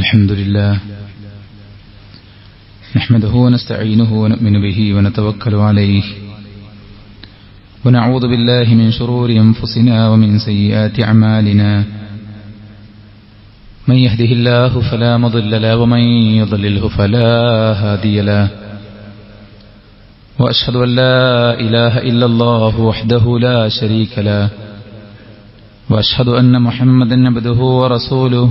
الحمد لله نحمده ونستعينه ونؤمن به ونتوكل عليه ونعوذ بالله من شرور أنفسنا ومن سيئات أعمالنا من يهده الله فلا مضل له ومن يضلله فلا هادي له وأشهد أن لا إله إلا الله وحده لا شريك له وأشهد أن محمدا عبده ورسوله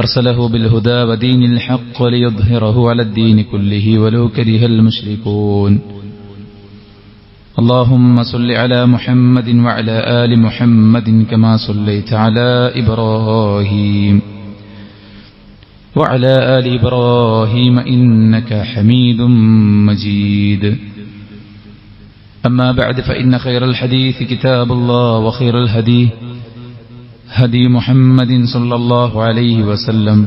أرسله بالهدى ودين الحق ليظهره على الدين كله ولو كره المشركون اللهم صل على محمد وعلى آل محمد كما صليت على إبراهيم وعلى آل إبراهيم إنك حميد مجيد أما بعد فإن خير الحديث كتاب الله وخير الهدي هدي محمد صلى الله عليه وسلم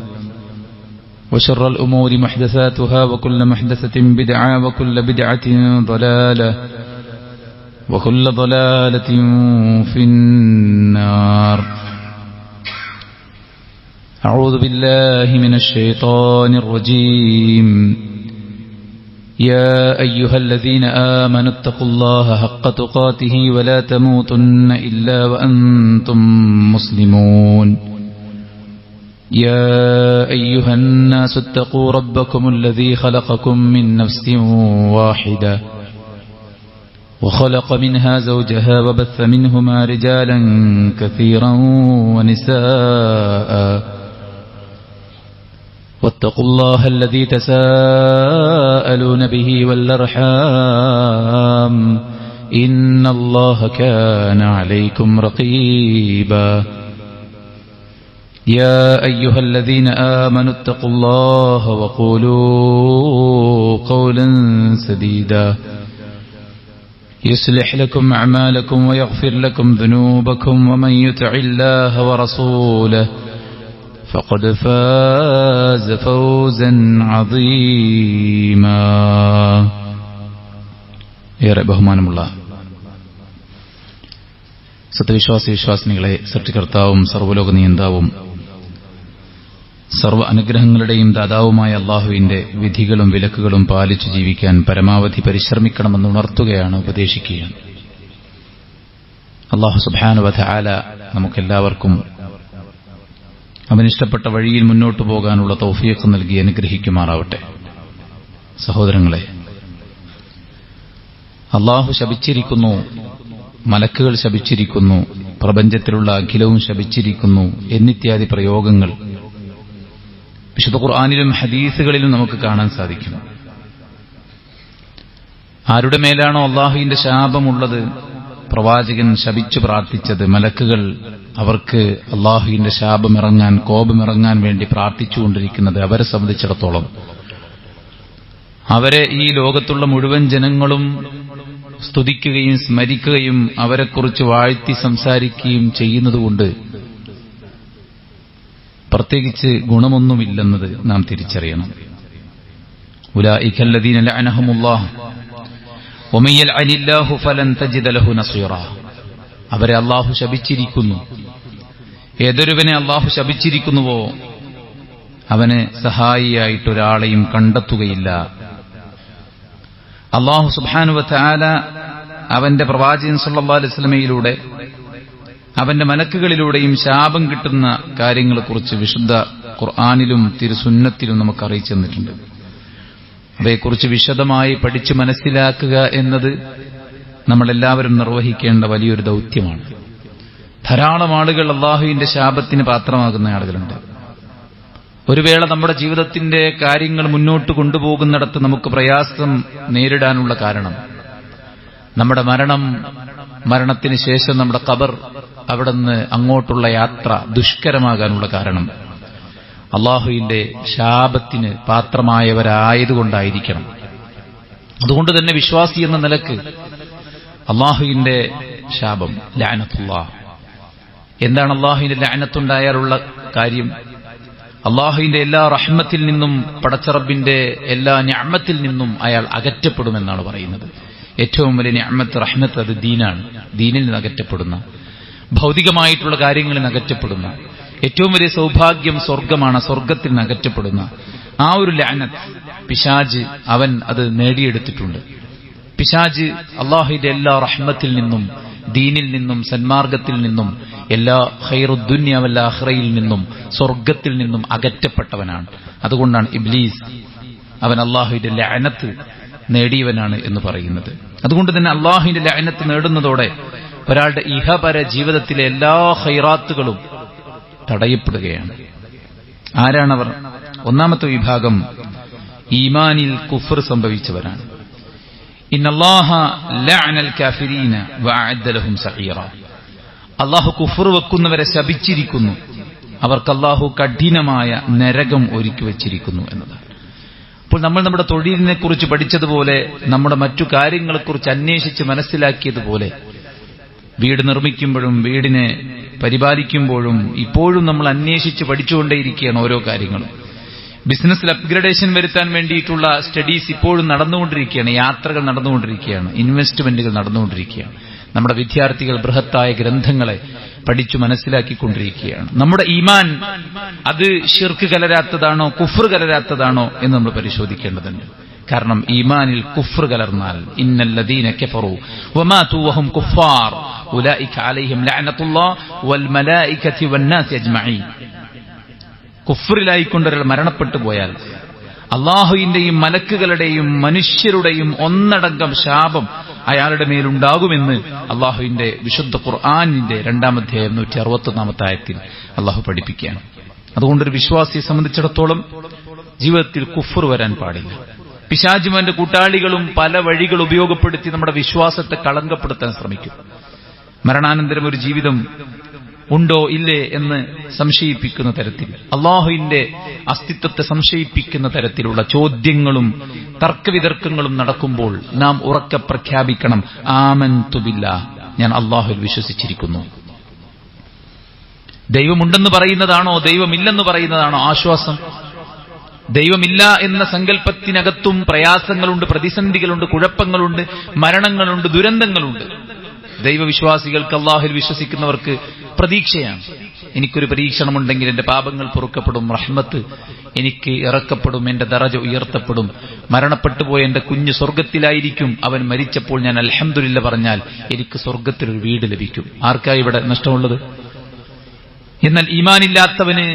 وشر الأمور محدثاتها وكل محدثة بدعة وكل بدعة ضلالة وكل ضلالة في النار. أعوذ بالله من الشيطان الرجيم. يا أيها الذين آمنوا اتقوا الله حق تقاته ولا تموتن إلا وأنتم مسلمون. يا أيها الناس اتقوا ربكم الذي خلقكم من نفس واحدة وخلق منها زوجها وبث منهما رجالا كثيرا ونساء واتقوا الله الذي تساءلون به والأرحام إن الله كان عليكم رقيبا. يا أيها الذين آمنوا اتقوا الله وقولوا قولا سديدا يصلح لكم أعمالكم ويغفر لكم ذنوبكم ومن يطع الله ورسوله فقد فاز فوزا عظيما. ഏറെ ബഹുമാനമുള്ള സത്യവിശ്വാസി വിശ്വാസിനികളെ, സൃഷ്ടികർത്താവും സർവ്വലോക നിയന്താവും സർവ്വ അനുഗ്രഹങ്ങളുടെയും ദാതാവുമായ അള്ളാഹുവിന്റെ വിധികളും വിലക്കുകളും പാലിച്ചു ജീവിക്കാൻ പരമാവധി പരിശ്രമിക്കണമെന്ന് ഉണർത്തുകയാണ്, ഉപദേശിക്കുകയാണ്. അള്ളാഹു സുബ്ഹാനഹു വ തആല നമുക്കെല്ലാവർക്കും അവനിഷ്ടപ്പെട്ട വഴിയിൽ മുന്നോട്ടു പോകാനുള്ള തൗഫീഖ് നൽകി അനുഗ്രഹിക്കുമാറാവട്ടെ. സഹോദരങ്ങളെ, അള്ളാഹു ശപിച്ചിരിക്കുന്നു, മലക്കുകൾ ശപിച്ചിരിക്കുന്നു, പ്രപഞ്ചത്തിലുള്ള അഖിലവും ശപിച്ചിരിക്കുന്നു എന്നിത്യാദി പ്രയോഗങ്ങൾ വിശുദ്ധ ഖുർആനിലും ഹദീസുകളിലും നമുക്ക് കാണാൻ സാധിക്കും. ആരുടെ മേലാണോ അള്ളാഹുവിന്റെ ശാപമുള്ളത്, പ്രവാചകൻ ശപിച്ചു പ്രാർത്ഥിച്ചത്, മലക്കുകൾ അവർക്ക് അള്ളാഹുവിന്റെ ശാപമിറങ്ങാൻ, കോപമിറങ്ങാൻ വേണ്ടി പ്രാർത്ഥിച്ചുകൊണ്ടിരിക്കുന്നത്, അവരെ സംബന്ധിച്ചിടത്തോളം അവരെ ഈ ലോകത്തുള്ള മുഴുവൻ ജനങ്ങളും സ്തുതിക്കുകയും സ്മരിക്കുകയും അവരെക്കുറിച്ച് വാഴ്ത്തി സംസാരിക്കുകയും ചെയ്യുന്നതുകൊണ്ട് പ്രത്യേകിച്ച് ഗുണമൊന്നുമില്ലെന്നത് നാം തിരിച്ചറിയണം. ഉലൈക അല്ലദീന ലഅനഹുമുല്ലാഹ് വമൻ യൽഅനില്ലാഹു ഫലൻ തജിദ ലഹു നസീറാ. അവരെ അല്ലാഹു ശപിച്ചിരിക്കുന്നു. ഏതൊരുവനെ അല്ലാഹു ശപിച്ചിരിക്കുന്നുവോ അവന് സഹായിയായിട്ടൊരാളെയും കണ്ടെത്തുകയില്ല. അല്ലാഹു സുബ്ഹാനഹു വ തആല അവന്റെ പ്രവാചകൻ സല്ലല്ലാഹു അലൈഹി വസല്ലമയിലൂടെ അവന്റെ മലക്കുകളിലൂടെയും ശാപം കിട്ടുന്ന കാര്യങ്ങളെക്കുറിച്ച് വിശുദ്ധ ഖുർആനിലും തിരുസുന്നത്തിലും നമുക്ക് അറിയിച്ചു തന്നിട്ടുണ്ട്. അവയെക്കുറിച്ച് വിശദമായി പഠിച്ച് മനസ്സിലാക്കുക എന്നത് നമ്മളെല്ലാവരും നിർവഹിക്കേണ്ട വലിയൊരു ദൗത്യമാണ്. ധാരാളം ആളുകൾ അള്ളാഹുവിന്റെ ശാപത്തിന് പാത്രമാകുന്ന ആളുകളുണ്ട്. ഒരു വേള നമ്മുടെ ജീവിതത്തിന്റെ കാര്യങ്ങൾ മുന്നോട്ട് കൊണ്ടുപോകുന്നിടത്ത് നമുക്ക് പ്രയാസം നേരിടാനുള്ള കാരണം നമ്മുടെ മരണത്തിന് ശേഷം നമ്മുടെ ഖബർ, അവിടുന്ന് അങ്ങോട്ടുള്ള യാത്ര ദുഷ്കരമാകാനുള്ള കാരണം അള്ളാഹുവിന്റെ ശാപത്തിന് പാത്രമായവരായതുകൊണ്ടായിരിക്കണം. അതുകൊണ്ട് തന്നെ വിശ്വാസി എന്ന നിലക്ക് അള്ളാഹുവിന്റെ ശാപം, ലഅനത്തുല്ലാഹ്, എന്താണ് അള്ളാഹുവിന്റെ ലഅനത്തുണ്ടായാലുള്ള കാര്യം? അള്ളാഹുവിന്റെ എല്ലാ റഹ്മത്തിൽ നിന്നും, പടച്ചറബിന്റെ എല്ലാ നിഅമത്തിൽ നിന്നും അയാൾ അകറ്റപ്പെടുമെന്നാണ് പറയുന്നത്. ഏറ്റവും വലിയ നിഅമത്ത്, റഹ്മത്ത് അത് ദീനാണ്. ദീനിൽ നിന്ന് അകറ്റപ്പെടുന്ന, ഭൗതികമായിട്ടുള്ള കാര്യങ്ങളിൽ നിന്ന് അകറ്റപ്പെടുന്ന, ഏറ്റവും വലിയ സൗഭാഗ്യം സ്വർഗമാണ്. സ്വർഗത്തിൽ നിന്ന് അകറ്റപ്പെടുന്ന ആ ഒരു ലഅനത്ത് പിശാച് അവൻ അത് നേടിയെടുത്തിട്ടുണ്ട്. പിശാച് അല്ലാഹുവിന്റെ എല്ലാ റഹ്മത്തിൽ നിന്നും ദീനിൽ നിന്നും സന്മാർഗത്തിൽ നിന്നും എല്ലാ ഖൈറുദ്ദുനിയ വൽ ആഖിറയിൽ നിന്നും സ്വർഗത്തിൽ നിന്നും അകറ്റപ്പെട്ടവനാണ്. അതുകൊണ്ടാണ് ഇബ്ലീസ് അവൻ അല്ലാഹുവിന്റെ ലഅനത്ത് നേടിയവനാണ് എന്ന് പറയുന്നത്. അതുകൊണ്ട് തന്നെ അല്ലാഹുവിന്റെ ലഅനത്ത് നേടുന്നതോടെ ഒരാളുടെ ഇഹപര ജീവിതത്തിലെ എല്ലാ ഖൈറാത്തുകളും തടയപ്പെടുകയാണ്. ആരാണവർ? ഒന്നാമത്തെ വിഭാഗം ഈമാനിൽ കുഫർ സംഭവിച്ചവരാണ്. ഇന്നല്ലാഹ ലഅനൽ കാഫിരീന വഅഅദ്ദ ലഹും സഈറ. അല്ലാഹു കുഫർ വെക്കുന്നവരെ ശപിച്ചിരിക്കുന്നു, അവർക്ക് അല്ലാഹു കഠിനമായ നരകം ഒരുക്കി വെച്ചിരിക്കുന്നു എന്നതാണ്. അപ്പോൾ നമ്മൾ നമ്മുടെ തൊഴിലിനെ കുറിച്ച് പഠിച്ചതുപോലെ, നമ്മുടെ മറ്റു കാര്യങ്ങളെക്കുറിച്ച് അന്വേഷിച്ച് മനസ്സിലാക്കിയതുപോലെ, വീട് നിർമ്മിക്കുമ്പോഴും വീടിനെ പരിപാലിക്കുമ്പോഴും ഇപ്പോഴും നമ്മൾ അന്വേഷിച്ച് പഠിച്ചുകൊണ്ടേയിരിക്കുകയാണ് ഓരോ കാര്യങ്ങളും. ബിസിനസ്സിൽ അപ്ഗ്രഡേഷൻ വരുത്താൻ വേണ്ടിയിട്ടുള്ള സ്റ്റഡീസ് ഇപ്പോഴും നടന്നുകൊണ്ടിരിക്കുകയാണ്, യാത്രകൾ നടന്നുകൊണ്ടിരിക്കുകയാണ്, ഇൻവെസ്റ്റ്മെന്റുകൾ നടന്നുകൊണ്ടിരിക്കുകയാണ്. നമ്മുടെ വിദ്യാർത്ഥികൾ ബൃഹത്തായ ഗ്രന്ഥങ്ങളെ പഠിച്ചു മനസ്സിലാക്കിക്കൊണ്ടിരിക്കുകയാണ്. നമ്മുടെ ഈമാൻ അത് ശിർക്ക് കലരാത്തതാണോ കുഫ്ർ കലരാത്തതാണോ എന്ന് നമ്മൾ പരിശോധിക്കേണ്ടതുണ്ട്. കാരണം ഈമാനിൽ കുഫ്ർ കലർന്നാൽ ഇന്നല്ലദീന കഫറു വമാതു വഹും കുഫാർ ഉലൈക അലൈഹിം ലഅനത്തുല്ലാഹ് വൽ മലായികതി വന്നാസ് അജ്മഈൻ. കുഫ്റിലായിക്കൊണ്ടൊരാൾ മരണപ്പെട്ടു പോയാൽ അല്ലാഹുവിന്റെയും മലക്കുകളുടെയും മനുഷ്യരുടെയും ഒന്നടങ്കം ശാപം അയാളുടെ മേലുണ്ടാകുമെന്ന് അല്ലാഹുവിന്റെ വിശുദ്ധ ഖുർആനിന്റെ 2-ാം അധ്യായം 161-ാമത്തെ ആയത്തിൽ അല്ലാഹു പഠിപ്പിക്കുകയാണ്. അതുകൊണ്ടൊരു വിശ്വാസിയെ സംബന്ധിച്ചിടത്തോളം ജീവിതത്തിൽ കുഫ്ർ വരാൻ പാടില്ല. പിശാചും അവന്റെ കൂട്ടാളികളും പല വഴികൾ ഉപയോഗപ്പെടുത്തി നമ്മുടെ വിശ്വാസത്തെ കളങ്കപ്പെടുത്താൻ ശ്രമിക്കും. മരണാനന്തരം ഒരു ജീവിതം ഉണ്ടോ ഇല്ലേ എന്ന് സംശയിപ്പിക്കുന്ന തരത്തിൽ, അല്ലാഹുവിന്റെ അസ്തിത്വത്തെ സംശയിപ്പിക്കുന്ന തരത്തിലുള്ള ചോദ്യങ്ങളും തർക്കവിതർക്കങ്ങളും നടക്കുമ്പോൾ നാം ഉറക്കെ പ്രഖ്യാപിക്കണം, ആമൻതു ബില്ലാഹ്, ഞാൻ അല്ലാഹുവിൽ വിശ്വസിച്ചിരിക്കുന്നു. ദൈവമുണ്ടെന്ന് പറയുന്നതാണോ ദൈവമില്ലെന്ന് പറയുന്നതാണോ ആശ്വാസം? ദൈവമില്ല എന്ന സങ്കല്പത്തിനകത്തും പ്രയാസങ്ങളുണ്ട്, പ്രതിസന്ധികളുണ്ട്, കുഴപ്പങ്ങളുണ്ട്, മരണങ്ങളുണ്ട്, ദുരന്തങ്ങളുണ്ട്. ദൈവവിശ്വാസികൾക്ക്, അല്ലാഹുവിൽ വിശ്വസിക്കുന്നവർക്ക് പ്രതീക്ഷയാണ്. എനിക്കൊരു പരീക്ഷണമുണ്ടെങ്കിൽ എന്റെ പാപങ്ങൾ പൊറുക്കപ്പെടും, റഹ്മത്ത് എനിക്ക് ഇറക്കപ്പെടും, എന്റെ ദറജ ഉയർത്തപ്പെടും, മരണപ്പെട്ടുപോയ എന്റെ കുഞ്ഞ് സ്വർഗത്തിലായിരിക്കും, അവൻ മരിച്ചപ്പോൾ ഞാൻ അൽഹംദുലില്ലാ പറഞ്ഞാൽ എനിക്ക് സ്വർഗത്തിലൊരു വീട് ലഭിക്കും. ആർക്കായി ഇവിടെ നഷ്ടമുള്ളത്? എന്നാൽ ഈമാനില്ലാത്തവന്,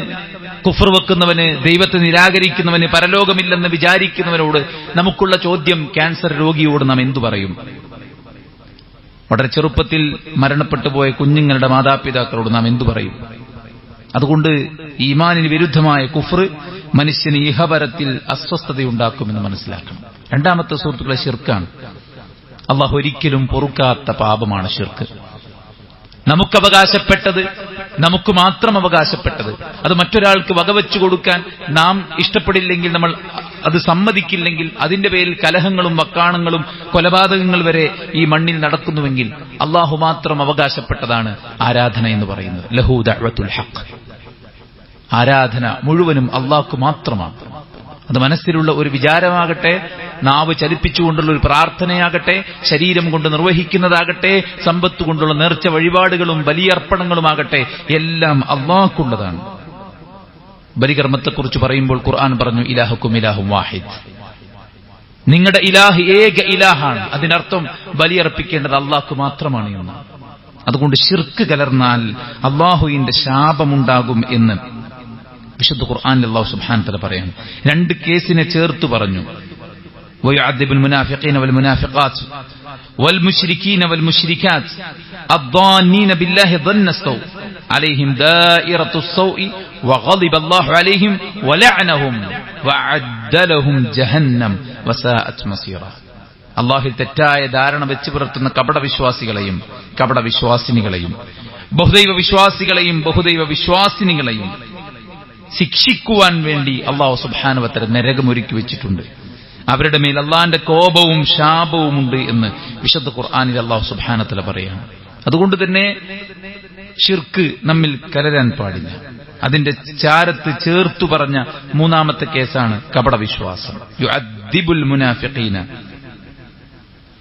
കുഫർ വെക്കുന്നവന്, ദൈവത്തെ നിരാകരിക്കുന്നവന്, പരലോകമില്ലെന്ന് വിചാരിക്കുന്നവനോട് നമുക്കുള്ള ചോദ്യം, ക്യാൻസർ രോഗിയോട് നാം എന്തു പറയും? വളരെ ചെറുപ്പത്തിൽ മരണപ്പെട്ടു പോയ കുഞ്ഞുങ്ങളുടെ മാതാപിതാക്കളോട് നാം എന്തു പറയും? അതുകൊണ്ട് ഈമാനിന് വിരുദ്ധമായ കുഫർ മനുഷ്യന് ഇഹപരത്തിൽ അസ്വസ്ഥതയുണ്ടാക്കുമെന്ന് മനസ്സിലാക്കണം. രണ്ടാമത്തെ സുഹൃത്തുക്കളെ ശിർക്കാണ്. അല്ലാഹു ഒരിക്കലും പൊറുക്കാത്ത പാപമാണ് ശിർക്ക്. നമുക്കവകാശപ്പെട്ടത്, നമുക്ക് മാത്രം അവകാശപ്പെട്ടത്, അത് മറ്റൊരാൾക്ക് വകവെച്ചു കൊടുക്കാൻ നാം ഇഷ്ടപ്പെടില്ലെങ്കിൽ, നമ്മൾ അത് സമ്മതിക്കില്ലെങ്കിൽ, അതിന്റെ പേരിൽ കലഹങ്ങളും വക്കാണങ്ങളും കൊലപാതകങ്ങൾ വരെ ഈ മണ്ണിൽ നടക്കുന്നുവെങ്കിൽ അല്ലാഹു മാത്രം അവകാശപ്പെട്ടതാണ് ആരാധന എന്ന് പറയുന്നത്. ലഹു ദഅവത്തുൽ ഹഖ്. ആരാധന മുഴുവനും അല്ലാഹുക്ക് മാത്രമാണ്. അത് മനസ്സിലുള്ള ഒരു വിചാരമാകട്ടെ, നാവ് ചലിപ്പിച്ചുകൊണ്ടുള്ള ഒരു പ്രാർത്ഥനയാകട്ടെ, ശരീരം കൊണ്ട് നിർവഹിക്കുന്നതാകട്ടെ, സമ്പത്ത് കൊണ്ടുള്ള നേർച്ച വഴിപാടുകളും ബലിയർപ്പണങ്ങളുമാകട്ടെ, എല്ലാം അല്ലാഹുക്കുള്ളതാണ്. ബലികർമ്മത്തെക്കുറിച്ച് പറയുമ്പോൾ ഖുർആൻ പറഞ്ഞു, ഇലാഹുക്കും ഇലാഹും വാഹിദ്, നിങ്ങളുടെ ഇലാഹ് ഏക ഇലാഹാണ്. അതിനർത്ഥം ബലിയർപ്പിക്കേണ്ടത് അല്ലാഹുക്ക് മാത്രമാണ് എന്ന്. അതുകൊണ്ട് ശിർക്ക് കലർന്നാൽ അല്ലാഹുവിന്റെ ശാപമുണ്ടാകും എന്ന് വിശുദ്ധ ഖുർആനിൽ അല്ലാഹു സുബ്ഹാനഹു വ തആല പറയുന്നു. രണ്ട് കേസിനെ ചേർത്ത് പറഞ്ഞു. വയുഅദ്ദിബുൽ മുനാഫിഖീന വൽ മുനാഫിഖാത്ത് വൽ മുശ്രികീന വൽ മുശ്രികാത്ത് അദ്ദാനീന ബില്ലാഹി ദന്ന സൗ അലൈഹിം ദായിറത്തുസ് സൗഇ വഗളിബ അല്ലാഹു അലൈഹിം വലഅനഹും വഅദ്ദ ലഹും ജഹന്നം വസാഅത് മസീറ. അല്ലാഹുവിൽ തെറ്റായ ധാരണ വെച്ച് പുലർത്തുന്ന കപടവിശ്വാസികളെയും കപടവിശ്വാസിനികളെയും ബഹുദൈവ വിശ്വാസികളെയും ബഹുദൈവ വിശ്വാസിനികളെയും ശിക്ഷിക്കുവാൻ വേണ്ടി അല്ലാഹു സുബ്ഹാനഹു വ തആല നരകമൊരുക്കി വെച്ചിട്ടുണ്ട്. അവരുടെ മേൽ അല്ലാഹുവിന്റെ കോപവും ശാപവുമുണ്ട് എന്ന് വിശുദ്ധ ഖുർആനിൽ അല്ലാഹു സുബ്ഹാനഹു വ തആല പറയുന്നു. അതുകൊണ്ട് തന്നെ ശിർക്ക് നമ്മിൽ കലരാൻ പാടില്ല. അതിന്റെ ചാരത്ത് ചേർത്തു പറഞ്ഞ മൂന്നാമത്തെ കേസാണ് കപടവിശ്വാസം. യുഅദ്ദിബുൽ മുനാഫിഖീന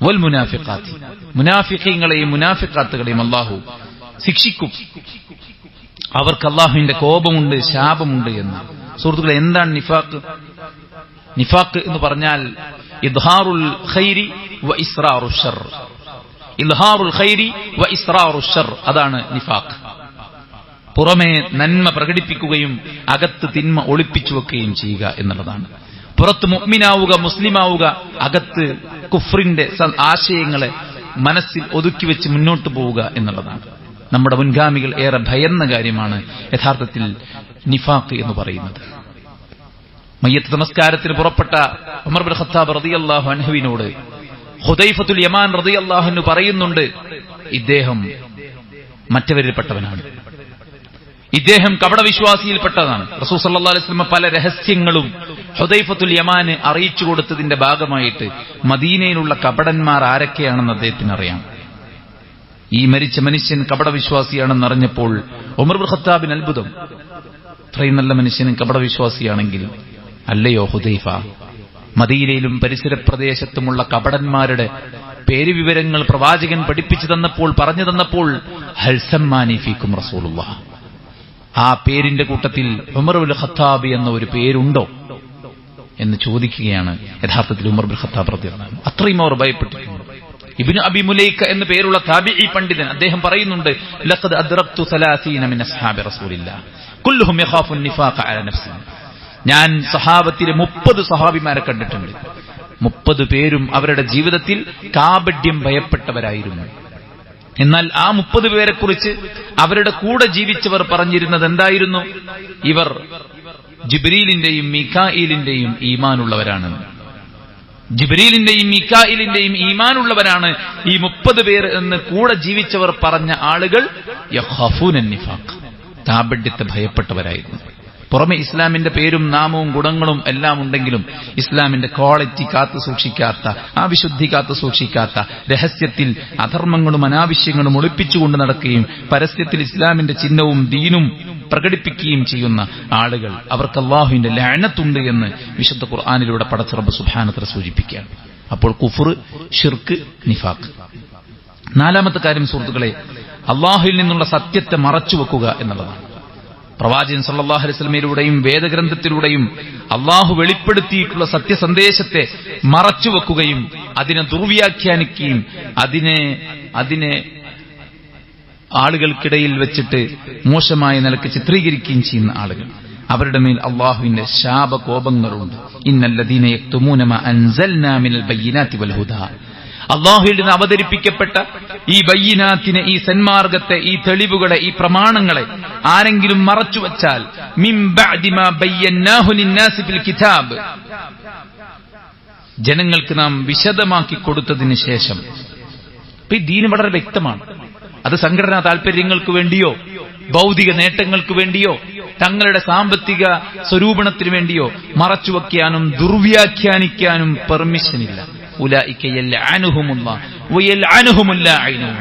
വൽ മുനാഫിഖാത്ത്. മുനാഫിഖീങ്ങളെയും മുനാഫിഖാത്തുകളെയും അല്ലാഹു ശിക്ഷിക്കും. അവർക്ക് അള്ളാഹുവിന്റെ കോപമുണ്ട്, ശാപമുണ്ട് എന്ന്. സുഹൃത്തുക്കളെ, എന്താണ് നിഫാഖ്? നിഫാഖ് എന്ന് പറഞ്ഞാൽ ഇദ്ഹാറുൽ ഖൈരി വ ഇസ്റാറു ശർ. ഇദ്ഹാറുൽ ഖൈരി വ ഇസ്റാറു ശർ, അതാണ് നിഫാഖ്. പുറമേ നന്മ പ്രകടിപ്പിക്കുകയും അകത്ത് തിന്മ ഒളിപ്പിച്ചു വെക്കുകയും ചെയ്യുക എന്നുള്ളതാണ്. പുറത്ത് മുഅ്മിനാവുക, മുസ്ലിമാവുക, അകത്ത് കുഫ്രിന്റെ ആശയങ്ങളെ മനസ്സിൽ ഒതുക്കി വെച്ച് മുന്നോട്ട് പോവുക എന്നുള്ളതാണ്. നമ്മുടെ മുൻഗാമികൾ ഏറെ ഭയന്ന കാര്യമാണ് യഥാർത്ഥത്തിൽ നിഫാഖ് എന്ന് പറയുന്നത്. മയ്യത്ത് നമസ്കാരത്തിന് പുറപ്പെട്ട ഉമർ ഇബ്നു ഖത്താബ് റളിയല്ലാഹു അൻഹുവിനോട് ഹുദൈഫത്തുൽ യമാൻ റളിയല്ലാഹു അൻഹു പറയുന്നുണ്ട്, ഇദ്ദേഹം മറ്റവരിൽപ്പെട്ടവനാണ്, ഇദ്ദേഹം കപടവിശ്വാസിയിൽപ്പെട്ടതാണ്. റസൂൽ സല്ലല്ലാഹു അലൈഹി വസല്ലം പല രഹസ്യങ്ങളും ഹുദൈഫത്തുൽ യമാന് അറിയിച്ചു കൊടുത്തതിന്റെ ഭാഗമായിട്ട് മദീനയിലുള്ള കപടന്മാർ ആരൊക്കെയാണെന്ന് അദ്ദേഹത്തിന് അറിയാം. ഈ മരിച്ച മനുഷ്യൻ കപടവിശ്വാസിയാണെന്ന് അറിഞ്ഞപ്പോൾ ഉമർ ഇബ്നു ഖത്താബിന് അത്ഭുതം. ഇത്രയും നല്ല മനുഷ്യനും കപടവിശ്വാസിയാണെങ്കിൽ, അല്ലയോ ഹുദൈഫ, മദീനയിലും പരിസര പ്രദേശത്തുമുള്ള കപടന്മാരുടെ പേരുവിവരങ്ങൾ പ്രവാചകൻ പഠിപ്പിച്ചു തന്നപ്പോൾ, പറഞ്ഞു തന്നപ്പോൾ, ഹൽ സമ്മാനി ഫീക്കും റസൂലുള്ളാഹ്, ആ പേരിന്റെ കൂട്ടത്തിൽ ഉമർ ഇബ്നു ഖത്താബ് എന്ന ഒരു പേരുണ്ടോ എന്ന് ചോദിക്കുകയാണ് യഥാർത്ഥത്തിൽ ഉമർ ഇബ്നു ഖത്താബ് റളിയല്ലാഹു അൻഹു. അത്രയും അവർ ഭയപ്പെട്ടിട്ടുണ്ട്. ഇബ്നു അബി മുലൈക എന്ന പേരുള്ള താബിഈ പണ്ഡിതൻ അദ്ദേഹം പറയുന്നുണ്ട്, ലഖദ് അദ്റക്തു 30 മിൻ അസ്ഹാബി റസൂലില്ലാഹ് കുല്ലുഹും യഖാഫു നിഫാഖ അലാ നഫ്സി. ഞാൻ സഹാബത്തിലെ 30 സഹാബിമാരെ കണ്ടിട്ടുണ്ട്. 30 പേരും അവരുടെ ജീവിതത്തിൽ കാപട്യം ഭയപ്പെട്ടവരായിരുന്നു. എന്നാൽ ആ 30 പേരെ കുറിച്ച് അവരുടെ കൂടെ ജീവിച്ചവർ പറഞ്ഞിരുന്നത് എന്തായിരുന്നു? ഇവർ ജിബ്രീലിന്റെയും മീകായിലിന്റെയും ഈമാനുള്ളവരാണ്. ജിബ്രീലിന്റെയും മീകായിലിന്റെയും ഈമാനുള്ളവരാണ് ഈ 30 പേർ എന്ന് കൂടെ ജീവിച്ചവർ പറഞ്ഞ ആളുകൾ. യഖാഫൂന നിഫാഖ്, കാപട്യത്തെ ഭയപ്പെട്ടവരായിരുന്നു. പുറമെ ഇസ്ലാമിന്റെ പേരും നാമവും ഗുണങ്ങളും എല്ലാം ഉണ്ടെങ്കിലും ഇസ്ലാമിന്റെ ക്വാളിറ്റി കാത്തു സൂക്ഷിക്കാത്ത, ആ വിശുദ്ധി കാത്തു സൂക്ഷിക്കാത്ത, രഹസ്യത്തിൽ അധർമ്മങ്ങളും അനാവശ്യങ്ങളും ഒളിപ്പിച്ചുകൊണ്ട് നടക്കുകയും പരസ്യത്തിൽ ഇസ്ലാമിന്റെ ചിഹ്നവും ദീനും പ്രകടിപ്പിക്കുകയും ചെയ്യുന്ന ആളുകൾ, അവർക്ക് അല്ലാഹുവിന്റെ ലഅനത്തുണ്ട് എന്ന് വിശുദ്ധ ഖുർആനിലൂടെ പടച്ച റബ്ബ് സുബ്ഹാനഹു വ തആല സൂചിപ്പിക്കുകയാണ്. അപ്പോൾ കുഫ്ർ, ശിർക്ക്, നിഫാഖ്. നാലാമത്തെ കാര്യം സുഹൃത്തുക്കളെ, അല്ലാഹുവിൽ നിന്നുള്ള സത്യത്തെ മറച്ചുവെക്കുക എന്നുള്ളതാണ്. പ്രവാചകൻ സല്ലല്ലാഹു അലൈഹി വസല്ലമയിലൂടെയും വേദഗ്രന്ഥത്തിലൂടെയും അള്ളാഹു വെളിപ്പെടുത്തിയിട്ടുള്ള സത്യസന്ദേശത്തെ മറച്ചുവെക്കുകയും അതിനെ ദുർവ്യാഖ്യാനിക്കുകയും അതിനെ ആളുകൾക്കിടയിൽ വെച്ചിട്ട് മോശമായ നിലക്ക് ചിത്രീകരിക്കുകയും ചെയ്യുന്ന ആളുകൾ, അവരുടെ മേൽ അള്ളാഹുവിന്റെ ശാപകോപങ്ങളുണ്ട്. ഇന്നല്ലദീന യക്തുമൂന മാ അൻസൽനാ മിനൽ ബയ്യിനാതി വൽ ഹുദാ, അള്ളാഹുവിൽ നിന്ന് അവതരിപ്പിക്കപ്പെട്ട ഈ ബയ്യിനാത്തിനെ, ഈ സന്മാർഗത്തെ, ഈ തെളിവുകളെ, ഈ പ്രമാണങ്ങളെ ആരെങ്കിലും മറച്ചുവെച്ചാൽ, മിൻ ബഅദി മാ ബയ്യനാഹു ലിന്നാസി ഫിൽ കിതാബ്, ജനങ്ങൾക്ക് നാം വിശദമാക്കി കൊടുത്തതിന് ശേഷം. ഈ ദീന് വളരെ വ്യക്തമാണ്. അത് സംഘടനാ താൽപര്യങ്ങൾക്ക് വേണ്ടിയോ ഭൗതിക നേട്ടങ്ങൾക്ക് വേണ്ടിയോ തങ്ങളുടെ സാമ്പത്തിക സ്വരൂപണത്തിന് വേണ്ടിയോ മറച്ചുവെക്കാനും ദുർവ്യാഖ്യാനിക്കാനും പെർമിഷനില്ല. ഉലൈക യൽഅനുഹുമുല്ലാഹ് വയൽഅനുഹുമുൽ ലാഇനൂൻ.